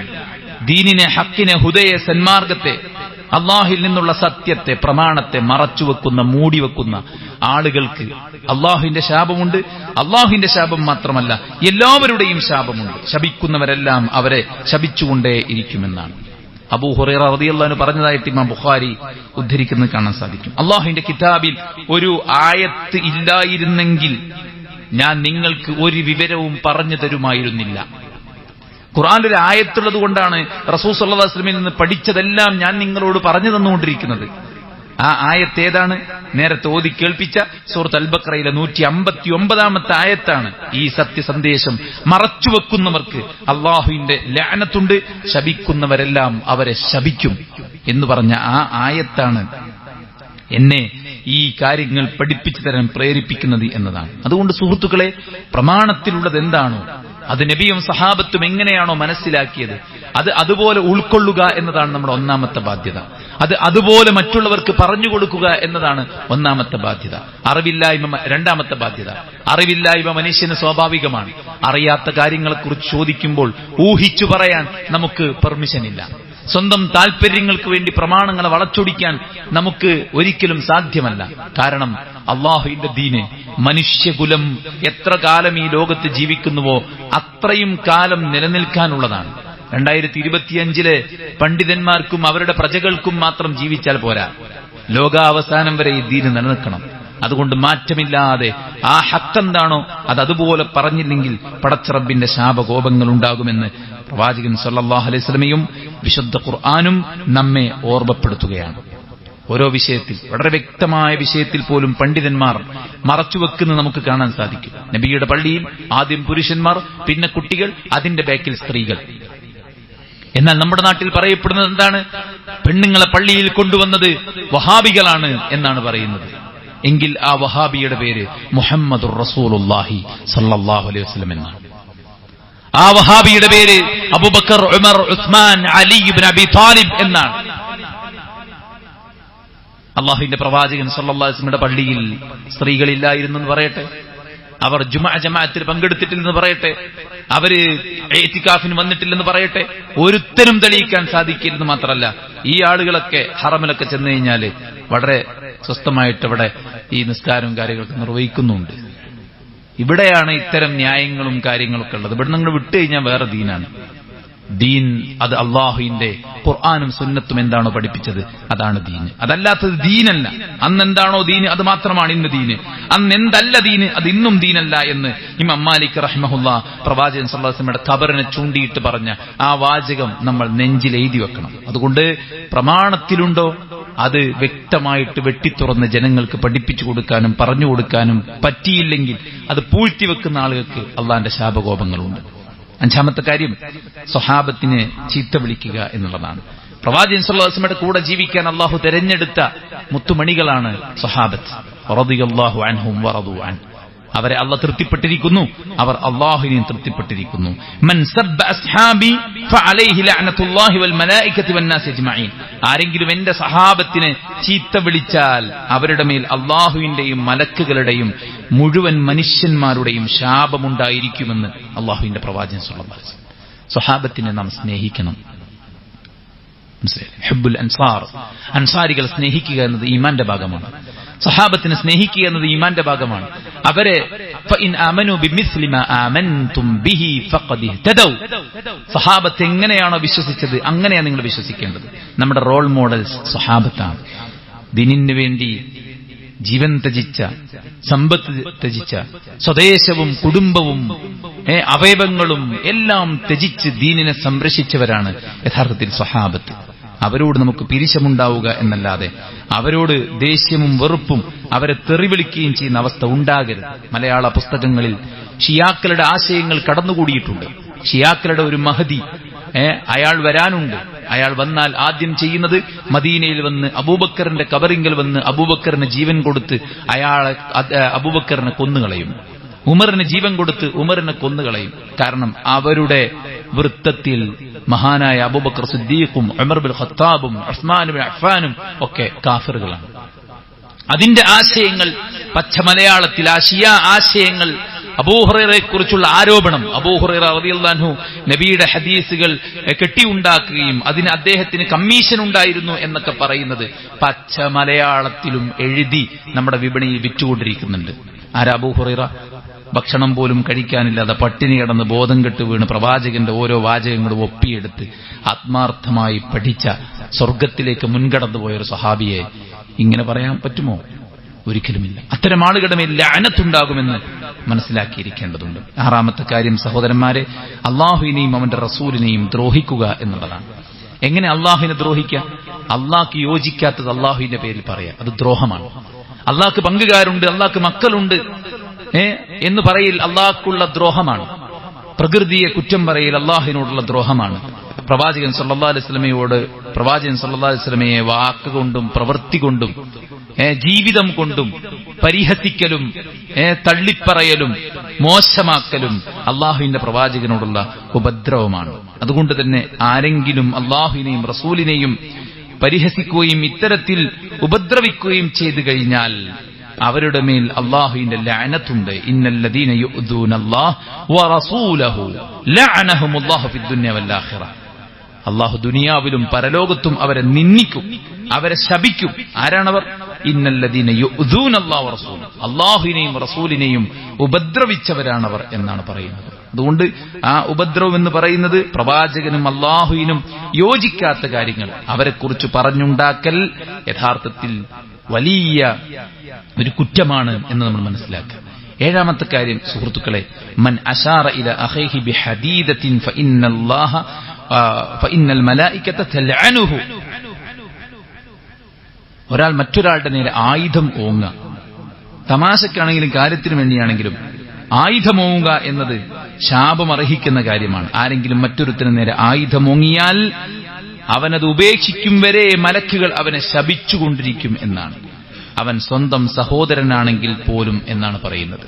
ദീനിനെ, ഹക്കിനെ, ഹുദയെ, സന്മാർഗത്തെ, അള്ളാഹിൽ നിന്നുള്ള സത്യത്തെ, പ്രമാണത്തെ മറച്ചുവെക്കുന്ന, മൂടിവെക്കുന്ന ആളുകൾക്ക് അള്ളാഹുവിന്റെ ശാപമുണ്ട്. അള്ളാഹുവിന്റെ ശാപം മാത്രമല്ല, എല്ലാവരുടെയും ശാപമുണ്ട്. ശപിക്കുന്നവരെല്ലാം അവരെ ശപിച്ചുകൊണ്ടേ ഇരിക്കുമെന്നാണ് അബൂ ഹുറൈറ റളിയല്ലാഹു അൻഹു പറഞ്ഞതായിട്ട് ഇമാം ബുഖാരി ഉദ്ധരിക്കുന്നത് കാണാൻ സാധിക്കും. അള്ളാഹുവിന്റെ കിതാബിൽ ഒരു ആയത്ത് ഇല്ലായിരുന്നെങ്കിൽ ഞാൻ നിങ്ങൾക്ക് ഒരു വിവരവും പറഞ്ഞു തരുമായിരുന്നില്ല. ഖുർആനിൽ ഒരു ആയത്തുള്ളത് കൊണ്ടാണ് റസൂൽ സല്ലല്ലാഹു അലൈഹി വസല്ലമയിൽ നിന്ന് പഠിച്ചതെല്ലാം ഞാൻ നിങ്ങളോട് പറഞ്ഞു തന്നുകൊണ്ടിരിക്കുന്നത്. ആ ആയത്ത് ഏതാണ്? നേരത്തെ ഓതി കേൾപ്പിച്ച സൂറത്ത് അൽ ബഖറയിലെ 159-ാമത്തെ ആയത്താണ്. ഈ സത്യസന്ദേശം മറച്ചുവെക്കുന്നവർക്ക് അള്ളാഹുവിന്റെ ലഅനത്തുണ്ട്, ശപിക്കുന്നവരെല്ലാം അവരെ ശപിക്കും എന്ന് പറഞ്ഞ ആ ആയത്താണ് എന്നെ ഈ കാര്യങ്ങൾ പഠിപ്പിച്ചു തരാൻ പ്രേരിപ്പിക്കുന്നത് എന്നതാണ്. അതുകൊണ്ട് സുഹൃത്തുക്കളെ, പ്രമാണത്തിലുള്ളത് എന്താണോ അത് നബിയും സഹാബത്തും എങ്ങനെയാണോ മനസ്സിലാക്കിയത് അത് അതുപോലെ ഉൾക്കൊള്ളുക എന്നതാണ് നമ്മുടെ ഒന്നാമത്തെ ബാധ്യത. അത് അതുപോലെ മറ്റുള്ളവർക്ക് പറഞ്ഞു കൊടുക്കുക എന്നതാണ് ഒന്നാമത്തെ ബാധ്യത. അറിവില്ലായ്മ രണ്ടാമത്തെ ബാധ്യത. അറിവില്ലായ്മ മനുഷ്യന് സ്വാഭാവികമാണ്. അറിയാത്ത കാര്യങ്ങളെക്കുറിച്ച് ചോദിക്കുമ്പോൾ ഊഹിച്ചു പറയാൻ നമുക്ക് പെർമിഷനില്ല. സ്വന്തം താൽപര്യങ്ങൾക്ക് വേണ്ടി പ്രമാണങ്ങളെ വളച്ചൊടിക്കാൻ നമുക്ക് ഒരിക്കലും സാധ്യമല്ല. കാരണം അള്ളാഹുവിന്റെ ദീന് മനുഷ്യകുലം എത്ര കാലം ഈ ലോകത്ത് ജീവിക്കുന്നുവോ അത്രയും കാലം നിലനിൽക്കാനുള്ളതാണ്. 2025 പണ്ഡിതന്മാർക്കും അവരുടെ പ്രജകൾക്കും മാത്രം ജീവിച്ചാൽ പോരാ, ലോകാവസാനം വരെ ഈ ദീന് നിലനിൽക്കണം. അതുകൊണ്ട് മാറ്റമില്ലാതെ ആ ഹക്കെന്താണോ അതുപോലെ പറഞ്ഞില്ലെങ്കിൽ പടച്ചറബിന്റെ ശാപകോപങ്ങൾ ഉണ്ടാകുമെന്ന് പ്രവാചകൻ സല്ലല്ലാഹു അലൈഹി വസല്ലമയും വിശുദ്ധ ഖുർആനും നമ്മെ ഓർമ്മപ്പെടുത്തുകയാണ്. ഓരോ വിഷയത്തിൽ, വളരെ വ്യക്തമായ വിഷയത്തിൽ പോലും പണ്ഡിതന്മാർ മറച്ചുവെക്കുന്നത് നമുക്ക് കാണാൻ സാധിക്കും. നബിയുടെ പള്ളിയിൽ ആദ്യം പുരുഷന്മാർ, പിന്നെ കുട്ടികൾ, അതിന്റെ ബാക്കിൽ സ്ത്രീകൾ. എന്നാൽ നമ്മുടെ നാട്ടിൽ പറയപ്പെടുന്നത് എന്താണ്? പെണ്ണുങ്ങളെ പള്ളിയിൽ കൊണ്ടുവന്നത് വഹാബികളാണ് എന്നാണ് പറയുന്നത്. എങ്കിൽ ആ വഹാബിയുടെ പേര് മുഹമ്മദുർ റസൂലുള്ളാഹി സ്വല്ലല്ലാഹു അലൈഹി വസല്ലം എന്നാണ്. ആ വഹാബിയുടെ പേര് അബൂബക്കർ, ഉമർ, ഉസ്മാൻ, അലി ഇബ്നു അബി താലിബ് എന്നാണ്. അള്ളാഹുവിന്റെ പ്രവാചകൻ സല്ലല്ലാഹു അലൈഹി വസല്ലമയുടെ പള്ളിയിൽ സ്ത്രീകളില്ലായിരുന്നു എന്ന് പറയട്ടെ, അവർ ജമാഅത്തിൽ പങ്കെടുത്തിട്ടില്ലെന്ന് പറയട്ടെ, അവര് ഇഅ്തികാഫിന് വന്നിട്ടില്ലെന്ന് പറയട്ടെ, ഒരുത്തരും തെളിയിക്കാൻ സാധിക്കില്ലെന്ന് മാത്രമല്ല, ഈ ആളുകളൊക്കെ ഹറമിലൊക്കെ ചെന്ന് കഴിഞ്ഞാല് വളരെ സ്വസ്ഥമായിട്ട് ഇവിടെ ഈ നിസ്കാരവും കാര്യങ്ങളൊക്കെ നിർവഹിക്കുന്നുണ്ട്. ഇവിടെയാണ് ഇത്തരം ന്യായങ്ങളും കാര്യങ്ങളൊക്കെ ഉള്ളത്. ഇവിടെ നിങ്ങൾ വിട്ടുകഴിഞ്ഞാൽ വേറെ ദീനാണ്. ദീൻ അത് അള്ളാഹുവിന്റെ ഖുർആനും സുന്നത്തും എന്താണോ പഠിപ്പിച്ചത് അതാണ് ദീന്. അതല്ലാത്തത് ദീനല്ല. അന്നെന്താണോ ദീന് അത് മാത്രമാണ് ഇന്ന് ദീന്. അന്നെന്തല്ല ദീന് അത് ഇന്നും ദീനല്ല എന്ന് ഇമാം മാലിക് റഹിമഹുല്ലാഹ് പ്രവാചകൻ സല്ലല്ലാഹു അലൈഹി വസല്ലമയുടെ ഖബറിനെ ചൂണ്ടിയിട്ട് പറഞ്ഞ ആ വാചകം നമ്മൾ നെഞ്ചിൽ എഴുതി വെക്കണം. അതുകൊണ്ട് പ്രമാണത്തിലുണ്ടോ അത് വ്യക്തമായിട്ട് വെട്ടിത്തുറന്ന് ജനങ്ങൾക്ക് പഠിപ്പിച്ചു കൊടുക്കാനും പറഞ്ഞു കൊടുക്കാനും പറ്റിയില്ലെങ്കിൽ അത് പൂഴ്ത്തിവെക്കുന്ന ആളുകൾക്ക് അള്ളാന്റെ ശാപകോപങ്ങളുണ്ട്. അഞ്ചാമത്തെ കാര്യം സ്വഹാബത്തിനെ ചീത്ത വിളിക്കുക എന്നുള്ളതാണ്. പ്രവാചകൻ സല്ലല്ലാഹു അലൈഹി വസല്ലമയുടെ കൂടെ ജീവിക്കാൻ അള്ളാഹു തെരഞ്ഞെടുത്ത മുത്തുമണികളാണ് സ്വഹാബത്ത്. റളിയല്ലാഹു അൻഹും വറദു അൻ. അവരെ അള്ളാഹ് തൃപ്തിപ്പെട്ടിരിക്കുന്നു, അവർ അള്ളാഹുവിനെയും തൃപ്തിപ്പെട്ടിരിക്കുന്നു. മൻ സബ്ബ അസ്ഹാബി ഫഅലൈഹി ലഅനത്തുല്ലാഹി വൽ മലായികതി വന്നാസ് അജ്മഈൻ. ആരെങ്കിലും എന്റെ സഹാബത്തിനെ ചീത്ത വിളിച്ചാൽ അവരുടെ മേൽ അള്ളാഹുവിന്റെയും മലക്കുകളുടെയും മുഴുവൻ മനുഷ്യന്മാരുടെയും ശാപമുണ്ടായിരിക്കുമെന്ന് അള്ളാഹുവിന്റെ പ്രവാചകൻ സല്ലല്ലാഹു അലൈഹി വസല്ലം. സ്വഹാബത്തിനെ നാം സ്നേഹിക്കണം. ഹുബ്ബുൽ അൻസാർ, അൻസാരികളെ സ്നേഹിക്കുക എന്നത് ഈമാന്റെ ഭാഗമാണ്. സഹാബത്തിനെ സ്നേഹിക്കുക എന്നത് ഈമാന്റെ ഭാഗമാണ്. അവരെ ഫഇൻ ആമനു ബിമിസ്ലി മാ ആമൻതും ബിഹി ഫഖദ് ഇഹ്തദൗ. സഹാബത്ത് എങ്ങനെയാണോ വിശ്വസിച്ചത് അങ്ങനെയാണ് നിങ്ങൾ വിശ്വസിക്കേണ്ടത്. നമ്മുടെ റോൾ മോഡൽസ് സഹാബത്താണ്. ദീനിനു വേണ്ടി ജീവൻ ത്യജിച്ച, സമ്പത്ത് ത്യജിച്ച, സ്വദേശവും കുടുംബവും അവയവങ്ങളും എല്ലാം ത്യജിച്ച് ദീനിനെ സംരക്ഷിച്ചവരാണ് യഥാർത്ഥത്തിൽ സ്വഹാബത്ത്. അവരോട് നമുക്ക് പിരിശമുണ്ടാവുക എന്നല്ലാതെ അവരോട് ദേഷ്യവും വെറുപ്പും അവരെ തെറിവിളിക്കുകയും ചെയ്യുന്ന അവസ്ഥ ഉണ്ടാകരുത്. മലയാള പുസ്തകങ്ങളിൽ ഷിയാക്കളുടെ ആശയങ്ങൾ കടന്നുകൂടിയിട്ടുണ്ട്. ഷിയാക്കളുടെ ഒരു മഹദി അയാൾ വരാനുണ്ട്. അയാൾ വന്നാൽ ആദ്യം ചെയ്യുന്നത് മദീനയിൽ വന്ന് അബൂബക്കറിന്റെ കബറിങ്കൽ വന്ന് അബൂബക്കറിന് ജീവൻ കൊടുത്ത് അയാളെ അബൂബക്കറിനെ കൊന്നുകളയും. ഉമറിന് ജീവൻ കൊടുത്ത് ഉമറിനെ കൊന്നുകളയും. കാരണം അവരുടെ വൃത്തത്തിൽ മഹാനായ അബൂബക്കർ സിദ്ദീഖും ഉമർ ബിൻ ഖത്താബും ഉസ്മാൻ ബിൻ അഫ്ഫാനും ഒക്കെ കാഫിറുകളാണ്. അതിന്റെ ആശയങ്ങൾ പച്ചമലയാളത്തിൽ ആ ഷിയ ആശയങ്ങൾ, അബൂ ഹുറൈറയെ കുറിച്ചുള്ള ആരോപണം, അബൂ ഹുറൈറ റളിയല്ലാഹു അൻഹു നബിയുടെ ഹദീസുകൾ കെട്ടിയുണ്ടാക്കുകയും അതിന് അദ്ദേഹത്തിന് കമ്മീഷൻ ഉണ്ടായിരുന്നു എന്നൊക്കെ പറയുന്നത് പച്ചമലയാളത്തിലും എഴുതി നമ്മുടെ വിപണിയിൽ വിറ്റുകൊണ്ടിരിക്കുന്നുണ്ട്. ആരാ അബൂ ഹുറൈറ? ഭക്ഷണം പോലും കഴിക്കാനില്ലാതെ പട്ടിണി കിടന്ന് ബോധം കെട്ട് വീണ് പ്രവാചകന്റെ ഓരോ വാചകങ്ങളും ഒപ്പിയെടുത്ത് ആത്മാർത്ഥമായി പഠിച്ച സ്വർഗത്തിലേക്ക് മുൻകടന്നുപോയൊരു സഹാബിയെ ഇങ്ങനെ പറയാൻ പറ്റുമോ? ഒരിക്കലുമില്ല. അത്തരം ആളുകളുടെ മേൽ ലഅനത്തുണ്ടാകുമെന്ന് മനസ്സിലാക്കിയിരിക്കേണ്ടതുണ്ട്. ആറാമത്തെ കാര്യം സഹോദരന്മാരെ, അള്ളാഹുവിനെയും അവന്റെ റസൂലിനെയും ദ്രോഹിക്കുക എന്നുള്ളതാണ്. എങ്ങനെ അള്ളാഹുവിനെ ദ്രോഹിക്കുക? അള്ളാഹ്ക്ക് യോജിക്കാത്തത് അള്ളാഹുവിന്റെ പേരിൽ പറയാം, അത് ദ്രോഹമാണ്. അള്ളാഹ്ക്ക് പങ്കുകാരുണ്ട്, അള്ളാഹ്ക്ക് മക്കളുണ്ട് എന്ന് പറയിൽ അള്ളാഹ്ക്കുള്ള ദ്രോഹമാണ്. പ്രകൃതിയെ കുറ്റം പറയിൽ അള്ളാഹുവിനോടുള്ള ദ്രോഹമാണ്. പ്രവാചകൻ സല്ലല്ലാഹു അലൈഹി വസല്ലമയെ വാക്കുകൊണ്ടും പ്രവൃത്തി കൊണ്ടും ജീവിതം കൊണ്ടും പരിഹസിക്കലും തള്ളിപ്പറയലും മോശമാക്കലും അള്ളാഹുവിന്റെ പ്രവാചകനോടുള്ള ഉപദ്രവമാണ്. അതുകൊണ്ട് തന്നെ ആരെങ്കിലും അള്ളാഹുവിനെയും റസൂലിനെയും പരിഹസിക്കുകയും ഇത്തരത്തിൽ ഉപദ്രവിക്കുകയും ചെയ്തു കഴിഞ്ഞാൽ അവരുടെ മേൽ അള്ളാഹുവിന്റെ ലഅനത്തുണ്ട്. ഇന്നല്ലദീന യുഅ്ദൂനല്ലാഹ വറസൂലഹു ലഅനഹുമുല്ലാഹു ഫിദ്ദുനിയ വൽ ആഖിറ. അള്ളാഹു ദുനിയാവിലും പരലോകത്തും അവരെ നിന്ദിക്കും, അവരെ ശപിക്കും. ആരാണവർ? ഇന്നല്ലദീന യുഅ്ദൂനല്ലാഹ വറസൂലഹു, അള്ളാഹുവിനെയും റസൂലിനെയും ഉപദ്രവിച്ചവരാണവർ എന്നാണ് പറയുന്നത്. അതുകൊണ്ട് ആ ഉപദ്രവം എന്ന് പറയുന്നത് പ്രവാചകനും അള്ളാഹുവിനും യോജിക്കാത്ത കാര്യങ്ങൾ അവരെക്കുറിച്ച് പറഞ്ഞുണ്ടാക്കൽ യഥാർത്ഥത്തിൽ വലിയ ഒരു കുറ്റമാണ് എന്ന് നമ്മൾ മനസ്സിലാക്കുക. ഏഴാമത്തെ കാര്യം സുഹൃത്തുക്കളെ, മൻ അശാറ ഇല അഖീഹി ബിഹദീദത്തിൻ ഫഇന്നൽ മലായികത തൽഅനുഹു. ഒരാൾ മറ്റൊരാളുടെ നേരെ ആയുധം ഓങ്ങുക, തമാശക്കാണെങ്കിലും കാര്യത്തിന് വേണ്ടിയാണെങ്കിലും ആയുധമോങ്ങുക എന്നത് ശാപമർഹിക്കുന്ന കാര്യമാണ്. ആരെങ്കിലും മറ്റൊരുത്തിന് നേരെ ആയുധമോങ്ങിയാൽ അവനത് ഉപേക്ഷിക്കും വരെ മലക്കുകൾ അവനെ ശപിച്ചുകൊണ്ടിരിക്കും എന്നാണ്. അവൻ സ്വന്തം സഹോദരനാണെങ്കിൽ പോലും എന്നാണ് പറയുന്നത്.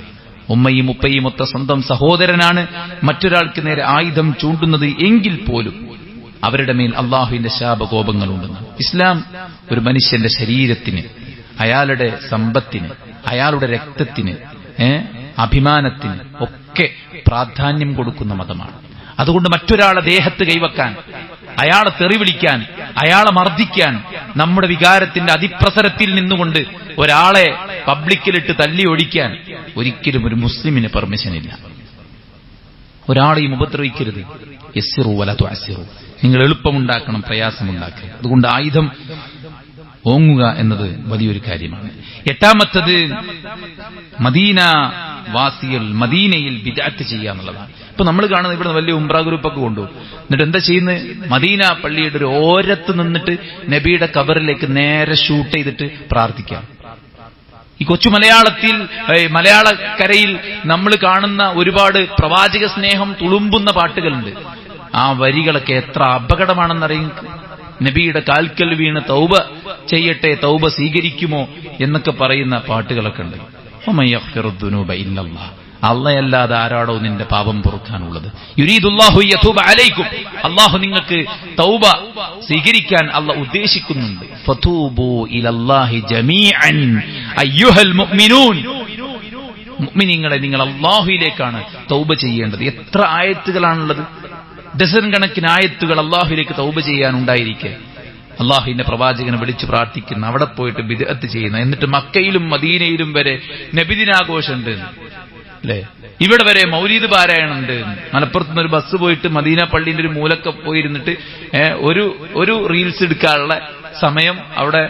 ഉമ്മയും ഉപ്പയും ഒത്ത സ്വന്തം സഹോദരനാണ് മറ്റൊരാൾക്ക് നേരെ ആയുധം ചൂണ്ടുന്നത് എങ്കിൽ പോലും അവരുടെ മേൽ അള്ളാഹുവിന്റെ ശാപകോപങ്ങളുണ്ടെന്നാണ്. ഇസ്ലാം ഒരു മനുഷ്യന്റെ ശരീരത്തിന്, അയാളുടെ സമ്പത്തിന്, അയാളുടെ രക്തത്തിന്, അഭിമാനത്തിന് ഒക്കെ പ്രാധാന്യം കൊടുക്കുന്ന മതമാണ്. അതുകൊണ്ട് മറ്റൊരാളെ ദേഹത്ത് കൈവക്കാൻ, അയാളെ തെറി വിളിക്കാൻ, അയാളെ മർദ്ദിക്കാൻ, നമ്മുടെ വികാരത്തിന്റെ അതിപ്രസരത്തിൽ നിന്നുകൊണ്ട് ഒരാളെ പബ്ലിക്കിലിട്ട് തല്ലി ഒഴിക്കാൻ ഒരിക്കലും ഒരു മുസ്ലിമിന് പെർമിഷനില്ല. ഒരാളെയും ഉപദ്രവിക്കരുത്. യസ്സിറു വല തുഅസ്സിറു. നിങ്ങൾ എളുപ്പമുണ്ടാക്കണം, പ്രയാസമുണ്ടാക്കരുത്. അതുകൊണ്ട് ആയുധം ഓങ്ങുക എന്നത് വലിയൊരു കാര്യമാണ്. എട്ടാമത്തത്, മദീന വാസികൾ മദീനയിൽ ബിദ്അത്ത് ചെയ്യുക എന്നുള്ളതാണ്. ഇപ്പൊ നമ്മൾ കാണുന്നത് ഇവിടെ വലിയ ഉംറ ഗ്രൂപ്പൊക്കെ കൊണ്ടുപോകും. എന്നിട്ട് എന്താ ചെയ്യുന്നത്? മദീന പള്ളിയുടെ ഒരു ഓരത്ത് നിന്നിട്ട് നബിയുടെ ഖബറിലേക്ക് നേരെ ഷൂട്ട് ചെയ്തിട്ട് പ്രാർത്ഥിക്കാം. ഈ കൊച്ചു മലയാളത്തിൽ, മലയാളക്കരയിൽ നമ്മൾ കാണുന്ന ഒരുപാട് പ്രവാചക സ്നേഹം തുളുമ്പുന്ന പാട്ടുകളുണ്ട്. ആ വരികളൊക്കെ എത്ര അപകടമാണെന്നറിയും. നബിയുടെ കാൽക്കൽ വീണ് തൗബ ചെയ്യട്ടെ, തൗബ സ്വീകരിക്കുമോ എന്നൊക്കെ പറയുന്ന പാട്ടുകളൊക്കെ ഉണ്ട്. അള്ളയല്ലാതെ ആരാടോ നിന്റെ പാപം പൊറുക്കാനുള്ളത്? യുരീദുല്ലാഹു യതൂബ അലൈക്കും. അള്ളാഹു നിങ്ങൾക്ക് തൗബ സ്വീകരിക്കാൻ അള്ളാഹ് ഉദ്ദേശിക്കുന്നുണ്ട്. ഫതൂബു ഇലല്ലാഹി ജമീഅൻ അയ്യുഹൽ മുഅ്മിനൂൻ. മുഅ്മിനീങ്ങളെ, നിങ്ങൾ അള്ളാഹുവിലേക്കാണ് തൗബ ചെയ്യേണ്ടത്. എത്ര ആയത്തുകളാണുള്ളത്? ഡസൻ കണക്കിന് ആയത്തുകൾ അള്ളാഹുവിലേക്ക് തൗബ ചെയ്യാനുണ്ടായിരിക്കെ അള്ളാഹുവിന്റെ പ്രവാചകനെ വിളിച്ചു പ്രാർത്ഥിക്കുന്ന, അവിടെ പോയിട്ട് ബിദ്അത്ത് ചെയ്യുന്ന, എന്നിട്ട് മക്കയിലും മദീനയിലും വരെ നബിദിനാഘോഷമുണ്ട് അല്ലെ, ഇവിടെ വരെ മൗലീദ് പാരായണമുണ്ട്. മലപ്പുറത്തുനിന്ന് ഒരു ബസ് പോയിട്ട് മദീന പള്ളിന്റെ ഒരു മൂലക്കെ പോയിരുന്നിട്ട് ഒരു റീൽസ് എടുക്കാനുള്ള സമയം അവിടെ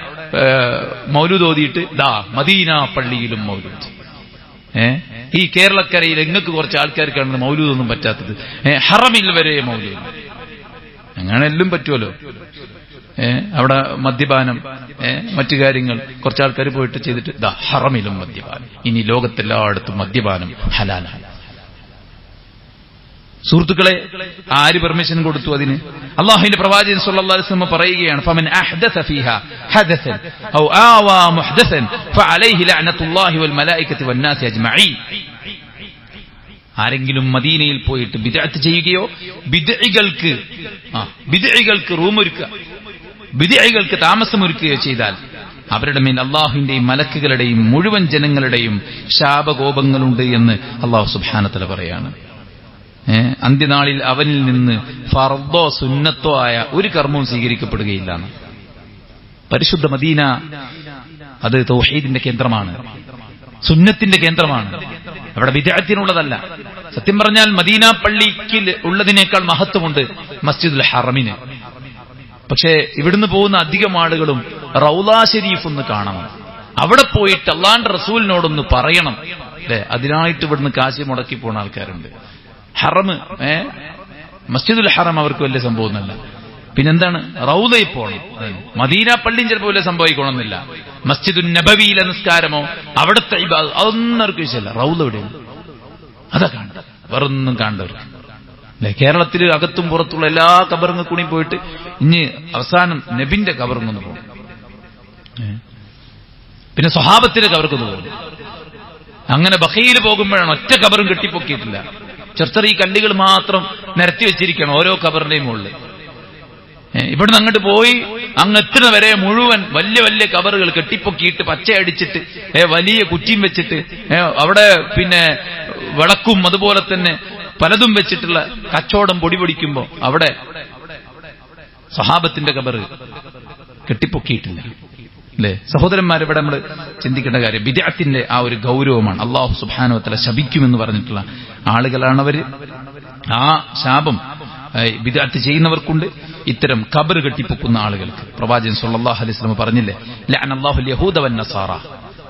മൗലൂദ് ഓതിയിട്ട് ദാ മദീന പള്ളിയിലും മൗലൂദ്. ഈ കേരളക്കരയിൽ എങ്ങൾക്ക് കുറച്ച് ആൾക്കാർക്കാണ് മൗലൂദൊന്നും പറ്റാത്തത്. ഹറമിൽ വരെ മൗലൂദ്. അങ്ങനെ എല്ലാം പറ്റുമല്ലോ. അവിടെ മദ്യപാനം, മറ്റു കാര്യങ്ങൾ കുറച്ച് ആൾക്കാർ പോയിട്ട് ചെയ്തിട്ട് ദാ ഹറമിലും മദ്യപാനം. ഇനി ലോകത്തെല്ലായിടത്തും മദ്യപാനം ഹലാലാണ്. സുഹൃത്തുക്കളെ, ആര് പെർമിഷൻ കൊടുത്തു അതിന്? അല്ലാഹുവിന്റെ പ്രവാചകൻ സ്വല്ലല്ലാഹു അലൈഹി വസല്ലം പറയുകയാണ്, ഫമൻ അഹ്ദസ ഫീഹാ ഹദസൻ ഔ ആവാ മുഹ്ദസൻ ഫഅലൈഹി ലഅനത്തുല്ലാഹി വൽ മലായികതി വന്നാസി അജ്മഈൻ. ആരെങ്കിലും മദീനയിൽ പോയിട്ട് ബിദ്അത്ത് ചെയ്യുകയോ ബിദ്അികൾക്ക് റൂമൊരുക്കുക, ബിദ്അികൾക്ക് താമസമൊരുക്കുകയോ ചെയ്താൽ അവരുടെ മേൽ അള്ളാഹുവിന്റെയും മലക്കുകളുടെയും മുഴുവൻ ജനങ്ങളുടെയും ശാപകോപങ്ങളുണ്ട് എന്ന് അള്ളാഹു സുബ്ഹാനഹു വ തആല പറയാണ്. അന്ത്യനാളിൽ അവനിൽ നിന്ന് ഫർദോ സുന്നത്തോ ആയ ഒരു കർമ്മവും സ്വീകരിക്കപ്പെടുകയില്ല. പരിശുദ്ധ മദീന അത് തൗഹീദിന്റെ കേന്ദ്രമാണ്, സുന്നത്തിന്റെ കേന്ദ്രമാണ്. അവിടെ ബിദ്അത്തിനുള്ളതല്ല. സത്യം പറഞ്ഞാൽ മദീന പള്ളിക്ക് ഉള്ളതിനേക്കാൾ മഹത്വമുണ്ട് മസ്ജിദുൽ ഹറമിന്. പക്ഷേ ഇവിടുന്ന് പോകുന്ന അധികം ആളുകളും റൗള ശരീഫ് ഒന്ന് കാണണം, അവിടെ പോയിട്ട് അള്ളാന്റെ റസൂലിനോടൊന്ന് പറയണം അല്ലെ. അതിനായിട്ട് ഇവിടുന്ന് കാശ് മുടക്കി പോകുന്ന ആൾക്കാരുണ്ട്. ഹറം, മസ്ജിദുൽ ഹറം അവർക്ക് വലിയ സംഭവമൊന്നുമല്ല. പിന്നെന്താണ്? റൗളയിൽ പോകണം. മദീന പള്ളിയും ചിലപ്പോൾ വലിയ സംഭവിക്കണമെന്നില്ല. മസ്ജിദുൻ നബവിയിലെ നിസ്കാരമോ അവിടുത്തെ അതൊന്നും അവർക്ക് വിഷയമല്ല. റൗള എവിടെയാണ്? അതാ കാണുന്നത്, വേറൊന്നും കാണേണ്ടവർക്ക് അല്ലെ. കേരളത്തിൽ അകത്തും പുറത്തുള്ള എല്ലാ കബറിങ്ങ കൂടി പോയിട്ട് ഇനി അവസാനം നബിന്റെ കബറിങ്ങൊന്ന് പോകും, പിന്നെ സ്വഹാബത്തിന്റെ കബർക്കൊന്ന് പോകും. അങ്ങനെ ബഖീൽ പോകുമ്പോഴാണ് ഒറ്റ കബറും കെട്ടിപ്പൊക്കിയിട്ടില്ല. ചെറുച്ചെറിയ കല്ലുകൾ മാത്രം നിരത്തി വെച്ചിരിക്കണം ഓരോ കബറിന്റെയും മുകളിൽ. ഇവിടുന്ന് അങ്ങോട്ട് പോയി അങ്ങ് എത്തുന്ന വരെ മുഴുവൻ വലിയ വലിയ കബറുകൾ കെട്ടിപ്പൊക്കിയിട്ട് പച്ചയടിച്ചിട്ട് വലിയ കുറ്റിയും വെച്ചിട്ട് അവിടെ പിന്നെ വിളക്കും അതുപോലെ തന്നെ പലതും വെച്ചിട്ടുള്ള കച്ചവടം പൊടിപൊടിക്കുമ്പോ അവിടെ സ്വഹാബത്തിന്റെ കബറ് കെട്ടിപ്പൊക്കിയിട്ടില്ല. അല്ലേ സഹോദരന്മാർ? ഇവിടെ നമ്മൾ ചിന്തിക്കേണ്ട കാര്യം ബിദ്അത്തിന്റെ ആ ഒരു ഗൗരവമാണ്. അല്ലാഹു സുബ്ഹാനഹു വ തആല ശപിക്കുമെന്ന് പറഞ്ഞിട്ടുള്ള ആളുകളാണവര്. ആ ശാപം ബിദ്അത്ത് ചെയ്യുന്നവർക്കുണ്ട്. ഇത്തരം ഖബർ കെട്ടിപ്പൊക്കുന്ന ആളുകൾക്ക് പ്രവാചകൻ സ്വല്ലല്ലാഹു അലൈഹി വസല്ലം പറഞ്ഞില്ലേ, ലഅനല്ലാഹുൽ യഹൂദ വൻ നസാറ,